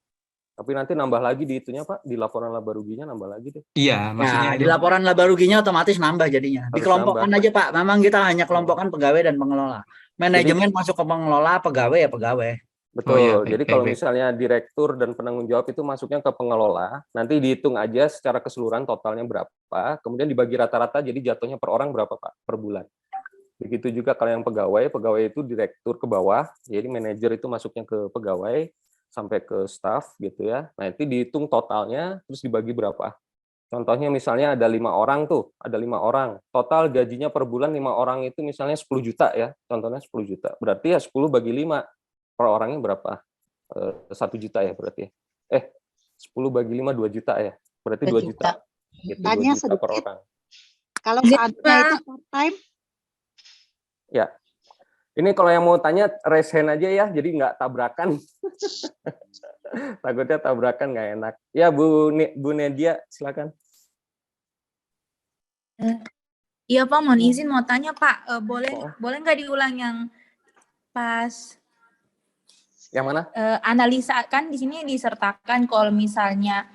Tapi nanti nambah lagi di itunya, Pak, di laporan laba ruginya nambah lagi deh. Iya, maksudnya di laporan laba ruginya otomatis nambah jadinya. Harus Dikelompokkan nambah. aja, Pak. Memang kita hanya kelompokkan pegawai dan pengelola. Manajemen masuk ke pengelola, pegawai ya pegawai. Betul. Oh, iya, Jadi kalau misalnya direktur dan penanggung jawab itu masuknya ke pengelola, nanti dihitung aja secara keseluruhan totalnya berapa, kemudian dibagi rata-rata jadi jatuhnya per orang berapa, Pak, per bulan. Begitu juga kalau yang pegawai itu direktur ke bawah, jadi manajer itu masuknya ke pegawai sampai ke staff gitu ya. Nah, itu dihitung totalnya terus dibagi berapa. Contohnya misalnya ada 5 orang tuh, ada 5 orang. Total gajinya per bulan 5 orang itu misalnya 10 juta ya, contohnya 10 juta. Berarti ya 10 bagi 5 per orangnya berapa? 1 juta ya berarti. 10 bagi 5 2 juta ya. Berarti 2 juta. Gitu, 2 Tanya juta per sedikit. orang. Kalau seandainya itu part time, Ya. Ini kalau yang mau tanya raise hand aja ya, jadi nggak tabrakan. Takutnya tabrakan nggak enak. Ya Bu Nedia, silakan. Iya Pak, mohon izin mau tanya Pak, boleh nggak diulang yang pas Yang mana? analisa, kan di sini disertakan kalau misalnya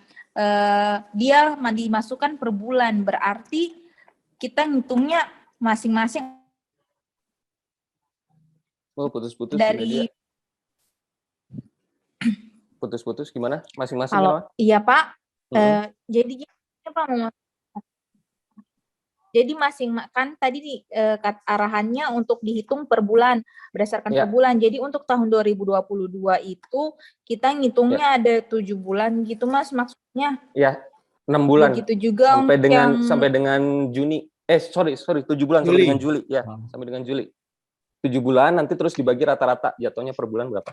dia dimasukkan per bulan, berarti kita ngitungnya masing-masing Oh, putus-putus dari putus-putus gimana? Masing-masing kalau gimana? iya Pak, jadi gini Pak, jadi kan tadi arahannya untuk dihitung per bulan berdasarkan per bulan. Jadi untuk tahun 2022 itu kita ngitungnya ada 7 bulan gitu Mas, maksudnya. Iya, 6 bulan. Begitu juga sampai dengan Juni. Sorry, 7 bulan sampai dengan Juli ya, sampai dengan Juli. 7 bulan nanti terus dibagi rata-rata, jatuhnya per bulan berapa?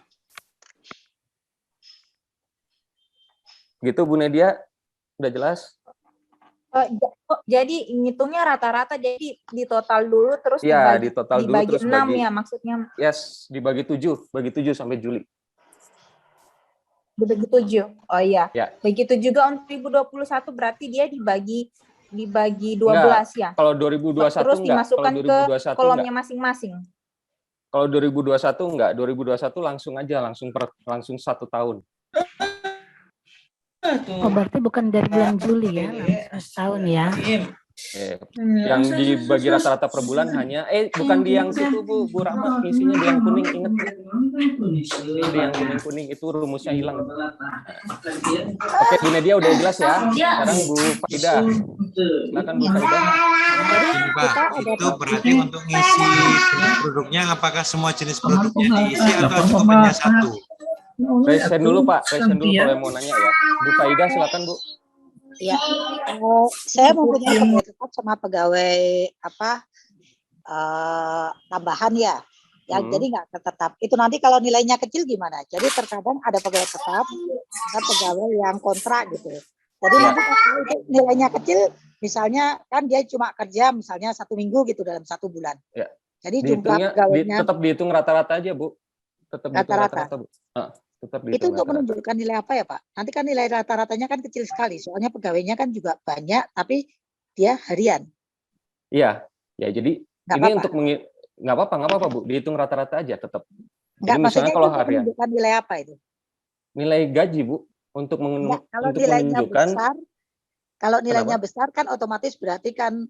Gitu Bu Nedia, udah jelas? Jadi ngitungnya rata-rata, jadi di total dulu terus di total dulu terus 6 ya maksudnya. Yes, dibagi 7 sampai Juli. Dibagi 7. Oh iya. Ya. Begitu juga untuk 2021 berarti dia dibagi 12 ya. Kalau 2021 terus dimasukkan ke kolomnya masing-masing. Kalau 2021 enggak, 2021 langsung 1 tahun. Oh, berarti bukan dari bulan Juli ya, langsung setahun ya. Yang dibagi rata-rata per bulan hanya bukan di yang situ Bu Rahma, isinya di yang kuning, inget. Di yang kuning itu rumusnya hilang. Oke, Bu Nedia udah jelas ya. Sekarang Bu Faida. Silakan Bu Faida. Pak, itu berarti untuk ngisi produknya apakah semua jenis produknya diisi atau cukup hanya satu? Raise hand dulu Pak, raise hand dulu kalau yang mau nanya ya. Bu Faida silakan Bu. Ya, saya mempunyai pegawai tetap sama pegawai tambahan ya. Jadi nggak tetap. Itu nanti kalau nilainya kecil gimana? Jadi terkadang ada pegawai tetap, ada pegawai yang kontrak gitu. Jadi nanti kalau itu nilainya kecil, misalnya kan dia cuma kerja misalnya 1 minggu gitu dalam 1 bulan. Ya. Jadi jumlah pegawainya tetap dihitung rata-rata aja Bu. Tetap dihitung rata-rata Bu. Itu untuk menunjukkan nilai apa ya Pak? Nanti kan nilai rata-ratanya kan kecil sekali, soalnya pegawainya kan juga banyak, tapi dia harian. Iya, ya jadi ini untuk nggak apa-apa Bu, dihitung rata-rata aja tetap. Nggak, maksudnya kalau harian. Menunjukkan nilai apa itu? Nilai gaji Bu, untuk kalau nilainya menunjukkan. Besar, kalau nilainya besar kan otomatis berarti kan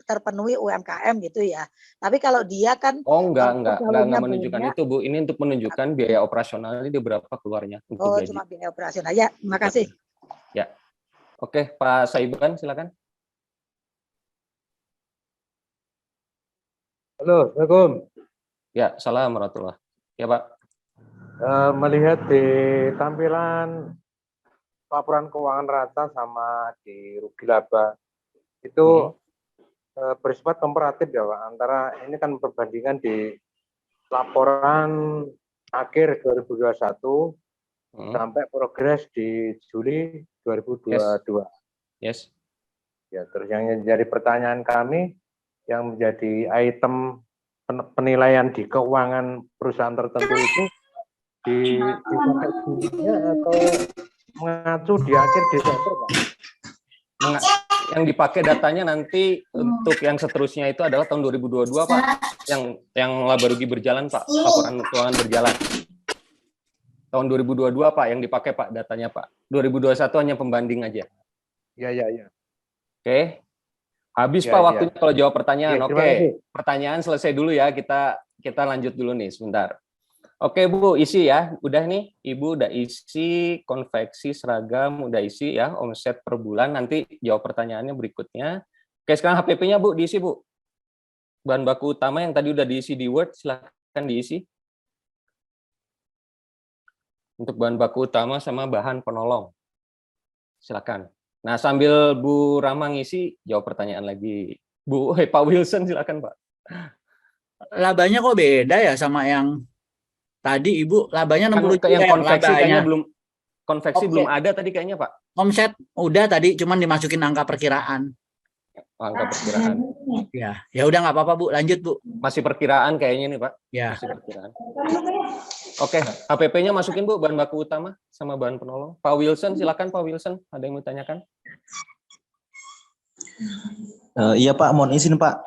terpenuhi UMKM gitu ya. Tapi kalau dia kan enggak menunjukkan itu Bu. Ini untuk menunjukkan biaya operasional ini berapa keluarnya untuk gaji. Cuma biaya operasional. Ya, terima kasih. Ya. Oke, Pak Saiban silakan. Halo, Assalamualaikum. Ya, salam warahmatullah. Ya Pak. Melihat di tampilan laporan keuangan rata sama di rugi laba itu bersifat komparatif ya Pak, antara ini kan perbandingan di laporan akhir 2021 sampai progres di Juli 2022. Yes. Ya, terus yang jadi pertanyaan kami yang menjadi item penilaian di keuangan perusahaan tertentu itu dipakai Julinya atau mengacu di akhir Desember Pak? Yang dipakai datanya nanti untuk yang seterusnya itu adalah tahun 2022 Pak, yang laba rugi berjalan Pak, laporan keuangan berjalan. Tahun 2022 Pak yang dipakai Pak datanya Pak. 2021 hanya pembanding aja. Iya. Oke. Habis Pak waktunya kalau jawab pertanyaan. Oke. Pertanyaan selesai dulu ya, kita lanjut dulu nih sebentar. Oke Bu, isi ya. Udah nih, Ibu udah isi konveksi seragam, udah isi ya, omset per bulan. Nanti jawab pertanyaannya berikutnya. Oke, sekarang HPP-nya Bu, diisi Bu. Bahan baku utama yang tadi udah diisi di Word, silahkan diisi. Untuk bahan baku utama sama bahan penolong. Silakan. Nah, sambil Bu Rama ngisi, jawab pertanyaan lagi. Pak Wilson, silakan Pak. Labanya kok beda ya sama yang tadi Ibu, labanya 60 juta yang konveksi kayaknya Konveksi belum ada tadi kayaknya, Pak. Omset udah tadi, cuman dimasukin angka perkiraan. Angka perkiraan. Ya udah nggak apa-apa Bu, lanjut Bu. Masih perkiraan kayaknya nih Pak. Ya. Masih perkiraan. Oke, HPP-nya masukin Bu, bahan baku utama sama bahan penolong. Pak Wilson, silakan Pak Wilson, ada yang mau tanyakan? Iya Pak, mohon izin Pak.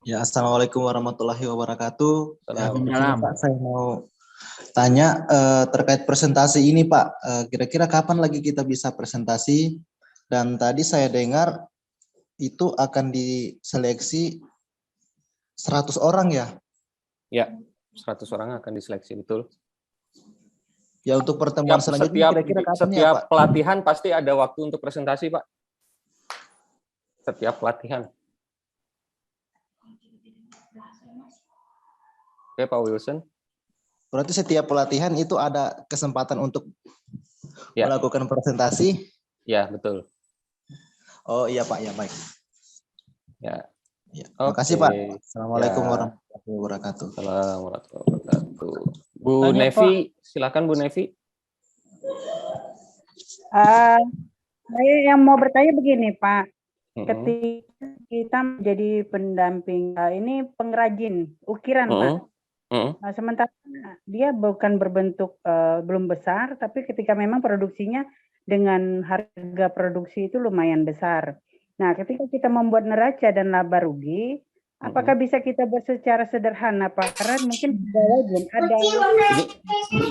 Ya, Assalamualaikum warahmatullahi wabarakatuh. Waalaikumsalam. Pak, saya mau tanya terkait presentasi ini Pak. Kira-kira kapan lagi kita bisa presentasi? Dan tadi saya dengar itu akan diseleksi 100 orang ya? Ya, 100 orang akan diseleksi, betul. Ya untuk pertemuan selanjutnya kira-kira kapan ya Pak? Setiap pelatihan pasti ada waktu untuk presentasi Pak. Setiap pelatihan. Oke Pak Wilson. Berarti setiap pelatihan itu ada kesempatan untuk melakukan presentasi? Ya, betul. Oh iya Pak, ya baik. Ya. Terima kasih Pak. Assalamualaikum warahmatullahi wabarakatuh. Assalamualaikum warahmatullahi wabarakatuh. Bu Tanya, Nevi, silakan Bu Nevi. Saya yang mau bertanya begini Pak. Ketika kita menjadi pendamping, ini pengrajin ukiran Pak. Nah, sementara dia bukan berbentuk belum besar, tapi ketika memang produksinya dengan harga produksi itu lumayan besar. Nah, ketika kita membuat neraca dan laba rugi, apakah bisa kita buat secara sederhana Pak? Karena mungkin pegawai belum ada.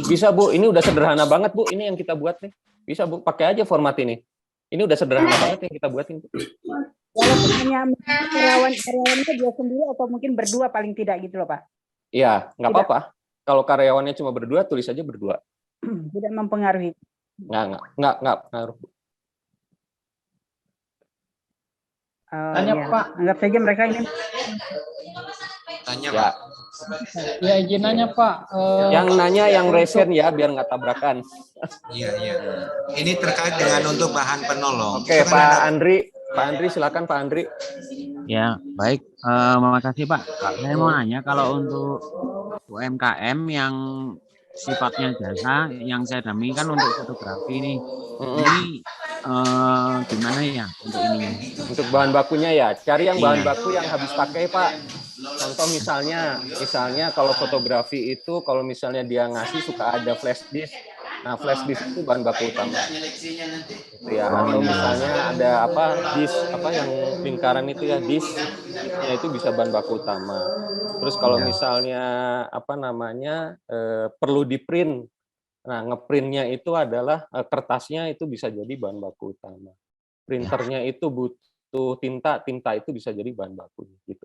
Bisa Bu, ini udah sederhana banget Bu, ini yang kita buat nih. Bisa Bu, pakai aja format ini. Ini udah sederhana banget yang kita buatin. Walaupun hanya karyawannya dia sendiri atau mungkin berdua paling tidak gitu loh Pak. Iya, nggak apa-apa. Kalau karyawannya cuma berdua, tulis aja berdua. Tidak mempengaruhi. Nggak pengaruh. Tanya Pak. Anggap saja mereka ini. Tanya ya. Pak. Ya izin nanya Pak. Yang nanya yang resen ya, biar nggak tabrakan. Iya. Ini terkait dengan untuk bahan penolong. Oke, Pak Andri. Pak Andri, silakan Pak Andri. Ya, baik. Makasih Pak. Saya mau nanya kalau untuk UMKM yang sifatnya jasa, yang saya dampingi kan untuk fotografi nih. Ini gimana ya untuk ininya? Untuk bahan bakunya ya, cari yang bahan baku yang habis pakai Pak. Contoh misalnya kalau fotografi itu, kalau misalnya dia ngasih suka ada flash disk. Nah, flash disk itu bahan baku utama. Ya, atau misalnya ada disk yang lingkaran itu ya, disknya itu bisa bahan baku utama. Terus kalau misalnya perlu di print. Nah, ngeprintnya itu adalah kertasnya itu bisa jadi bahan baku utama. Printernya itu butuh tinta itu bisa jadi bahan baku gitu.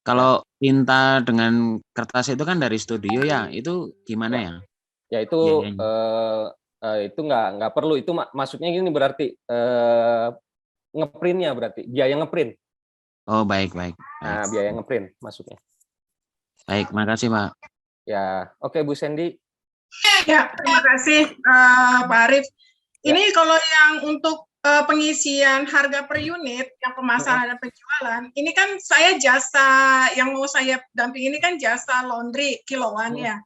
Kalau tinta dengan kertas itu kan dari studio ya, itu gimana ya? Ya itu itu nggak perlu, itu maksudnya gini berarti ngeprintnya berarti biaya ngeprint. Oh baik. Nah biaya ngeprint maksudnya. Baik, makasih Pak. Ya oke Bu Sandy. Ya terima kasih Pak Arif. Ini kalau yang untuk pengisian harga per unit yang pemasaran dan penjualan, ini kan saya jasa yang mau saya damping ini kan jasa laundry kiloan ya.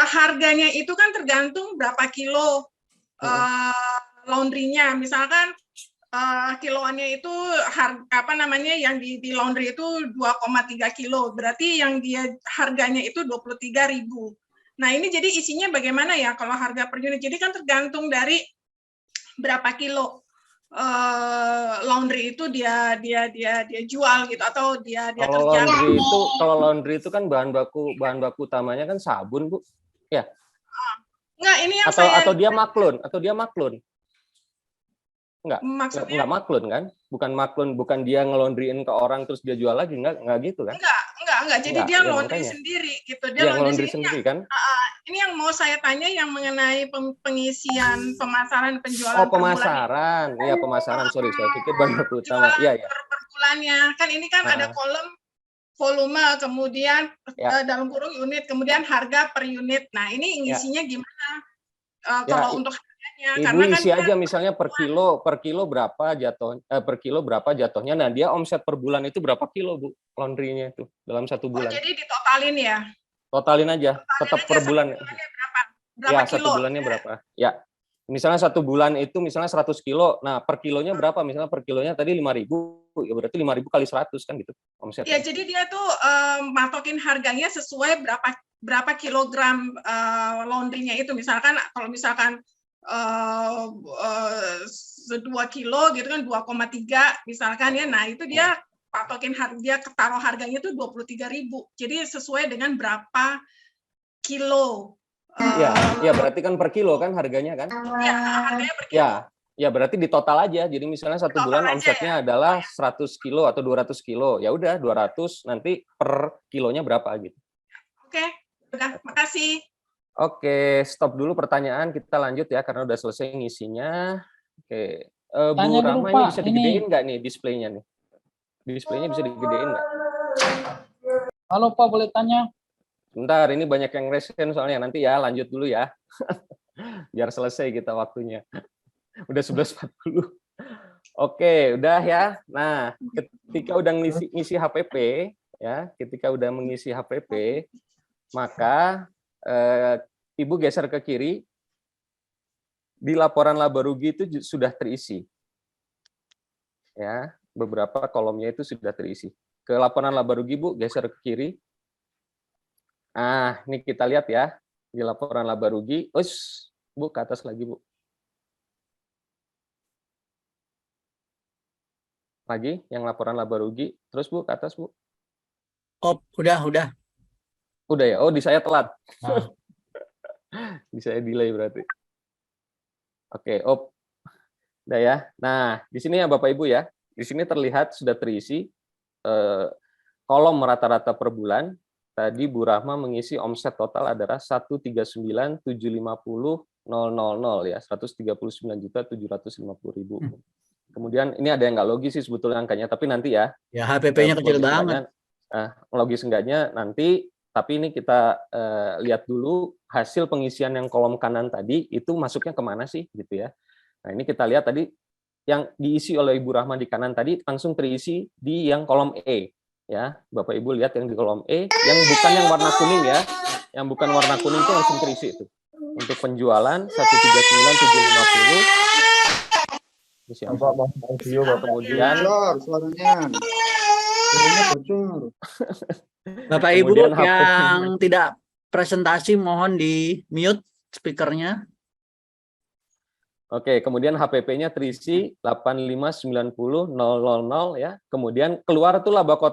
Harganya itu kan tergantung berapa kilo laundrynya. Misalkan kiloannya itu yang di laundry itu 2,3 kilo. Berarti yang dia harganya itu 23.000. Nah, ini jadi isinya bagaimana ya kalau harga per unit? Jadi kan tergantung dari berapa kilo laundry itu dia jual gitu atau dia kerjakan. Kalau laundry itu kan bahan baku utamanya kan sabun Bu ya. Enggak, ini yang atau dia maklun enggak maklun kan, bukan dia ngelondryin ke orang terus dia jual lagi, enggak gitu kan. Enggak, jadi dia laundry sendiri gitu. Dia laundry sendiri kan. Ini yang mau saya tanya yang mengenai pengisian pemasaran penjualan. Oh, pemasaran. Iya, pemasaran. Sorry, saya pikir bahan baku utama. Iya. Per bulannya. Kan ini kan ada kolom volume, kemudian dalam kurung unit, kemudian harga per unit. Nah, ini ngisinya gimana? Kalau untuk harganya, Ibu isi aja misalnya per kilo berapa jatuhnya. Nah, dia omset per bulan itu berapa kilo Bu laundry-nya itu dalam 1 bulan. Jadi ditotalin ya? Totalin aja, tetap per bulan. Berapa berapa satu kilo? bulannya berapa? Ya, misalnya 1 bulan itu misalnya 100 kilo. Nah, per kilonya berapa? Misalnya per kilonya tadi 5.000, ya berarti 5.000 kali 100 kan gitu omsetnya. Ya, jadi dia tuh matokin harganya sesuai berapa kilogram laundrynya itu. Misalkan kalau misalkan 2 kilo gitu kan 2,3 misalkan ya. Nah, itu dia patokin dia taruh harganya tuh 23.000. Jadi sesuai dengan berapa kilo. Ya berarti kan per kilo kan harganya kan? Ya, harganya per kilo. Ya berarti di total aja. Jadi misalnya 1 bulan omsetnya adalah 100 kilo atau 200 kilo. Ya udah 200 nanti per kilonya berapa gitu. Oke, udah, makasih. Oke, stop dulu pertanyaan, kita lanjut ya karena udah selesai ngisinya. Oke, Bu Rahma ini bisa digedein nggak nih displaynya nih? Displaynya bisa digedein nggak? Halo Pak, boleh tanya? Bentar, ini banyak yang resen soalnya, nanti ya lanjut dulu ya. Biar selesai kita waktunya. Udah 11.40. Oke, udah ya. Nah, ketika udah ngisi HPP, ya, ketika udah mengisi HPP, maka Ibu geser ke kiri, di laporan laba rugi itu sudah terisi. Ya, beberapa kolomnya itu sudah terisi. Ke laporan laba rugi, Bu, geser ke kiri. Nah, ini kita lihat ya, di laporan laba rugi. Bu, ke atas lagi, Bu. Lagi, yang laporan laba rugi. Terus, Bu, ke atas, Bu. Oh, udah. Udah ya? Oh, di saya telat. Di saya delay berarti. Oke, udah ya. Nah, di sini ya Bapak Ibu ya, di sini terlihat sudah terisi kolom rata-rata per bulan. Tadi Bu Rahma mengisi omset total adalah 139.750.000 ya, 139.750.000. Kemudian ini ada yang nggak logis sih sebetulnya angkanya, tapi nanti ya. Ya HPP-nya kecil banget. Logis enggaknya nanti. Tapi ini kita lihat dulu hasil pengisian yang kolom kanan tadi itu masuknya kemana sih gitu ya. Nah ini kita lihat tadi yang diisi oleh Ibu Rahma di kanan tadi langsung terisi di yang kolom E ya. Bapak Ibu lihat yang di kolom E yang bukan yang warna kuning ya. Yang bukan warna kuning itu langsung terisi itu. Untuk penjualan 139.750. Kemudian Bapak Ibu yang tidak presentasi mohon di mute speakernya. Oke, kemudian HPP-nya terisi 8590.000 ya. Kemudian keluar tuh laba kotak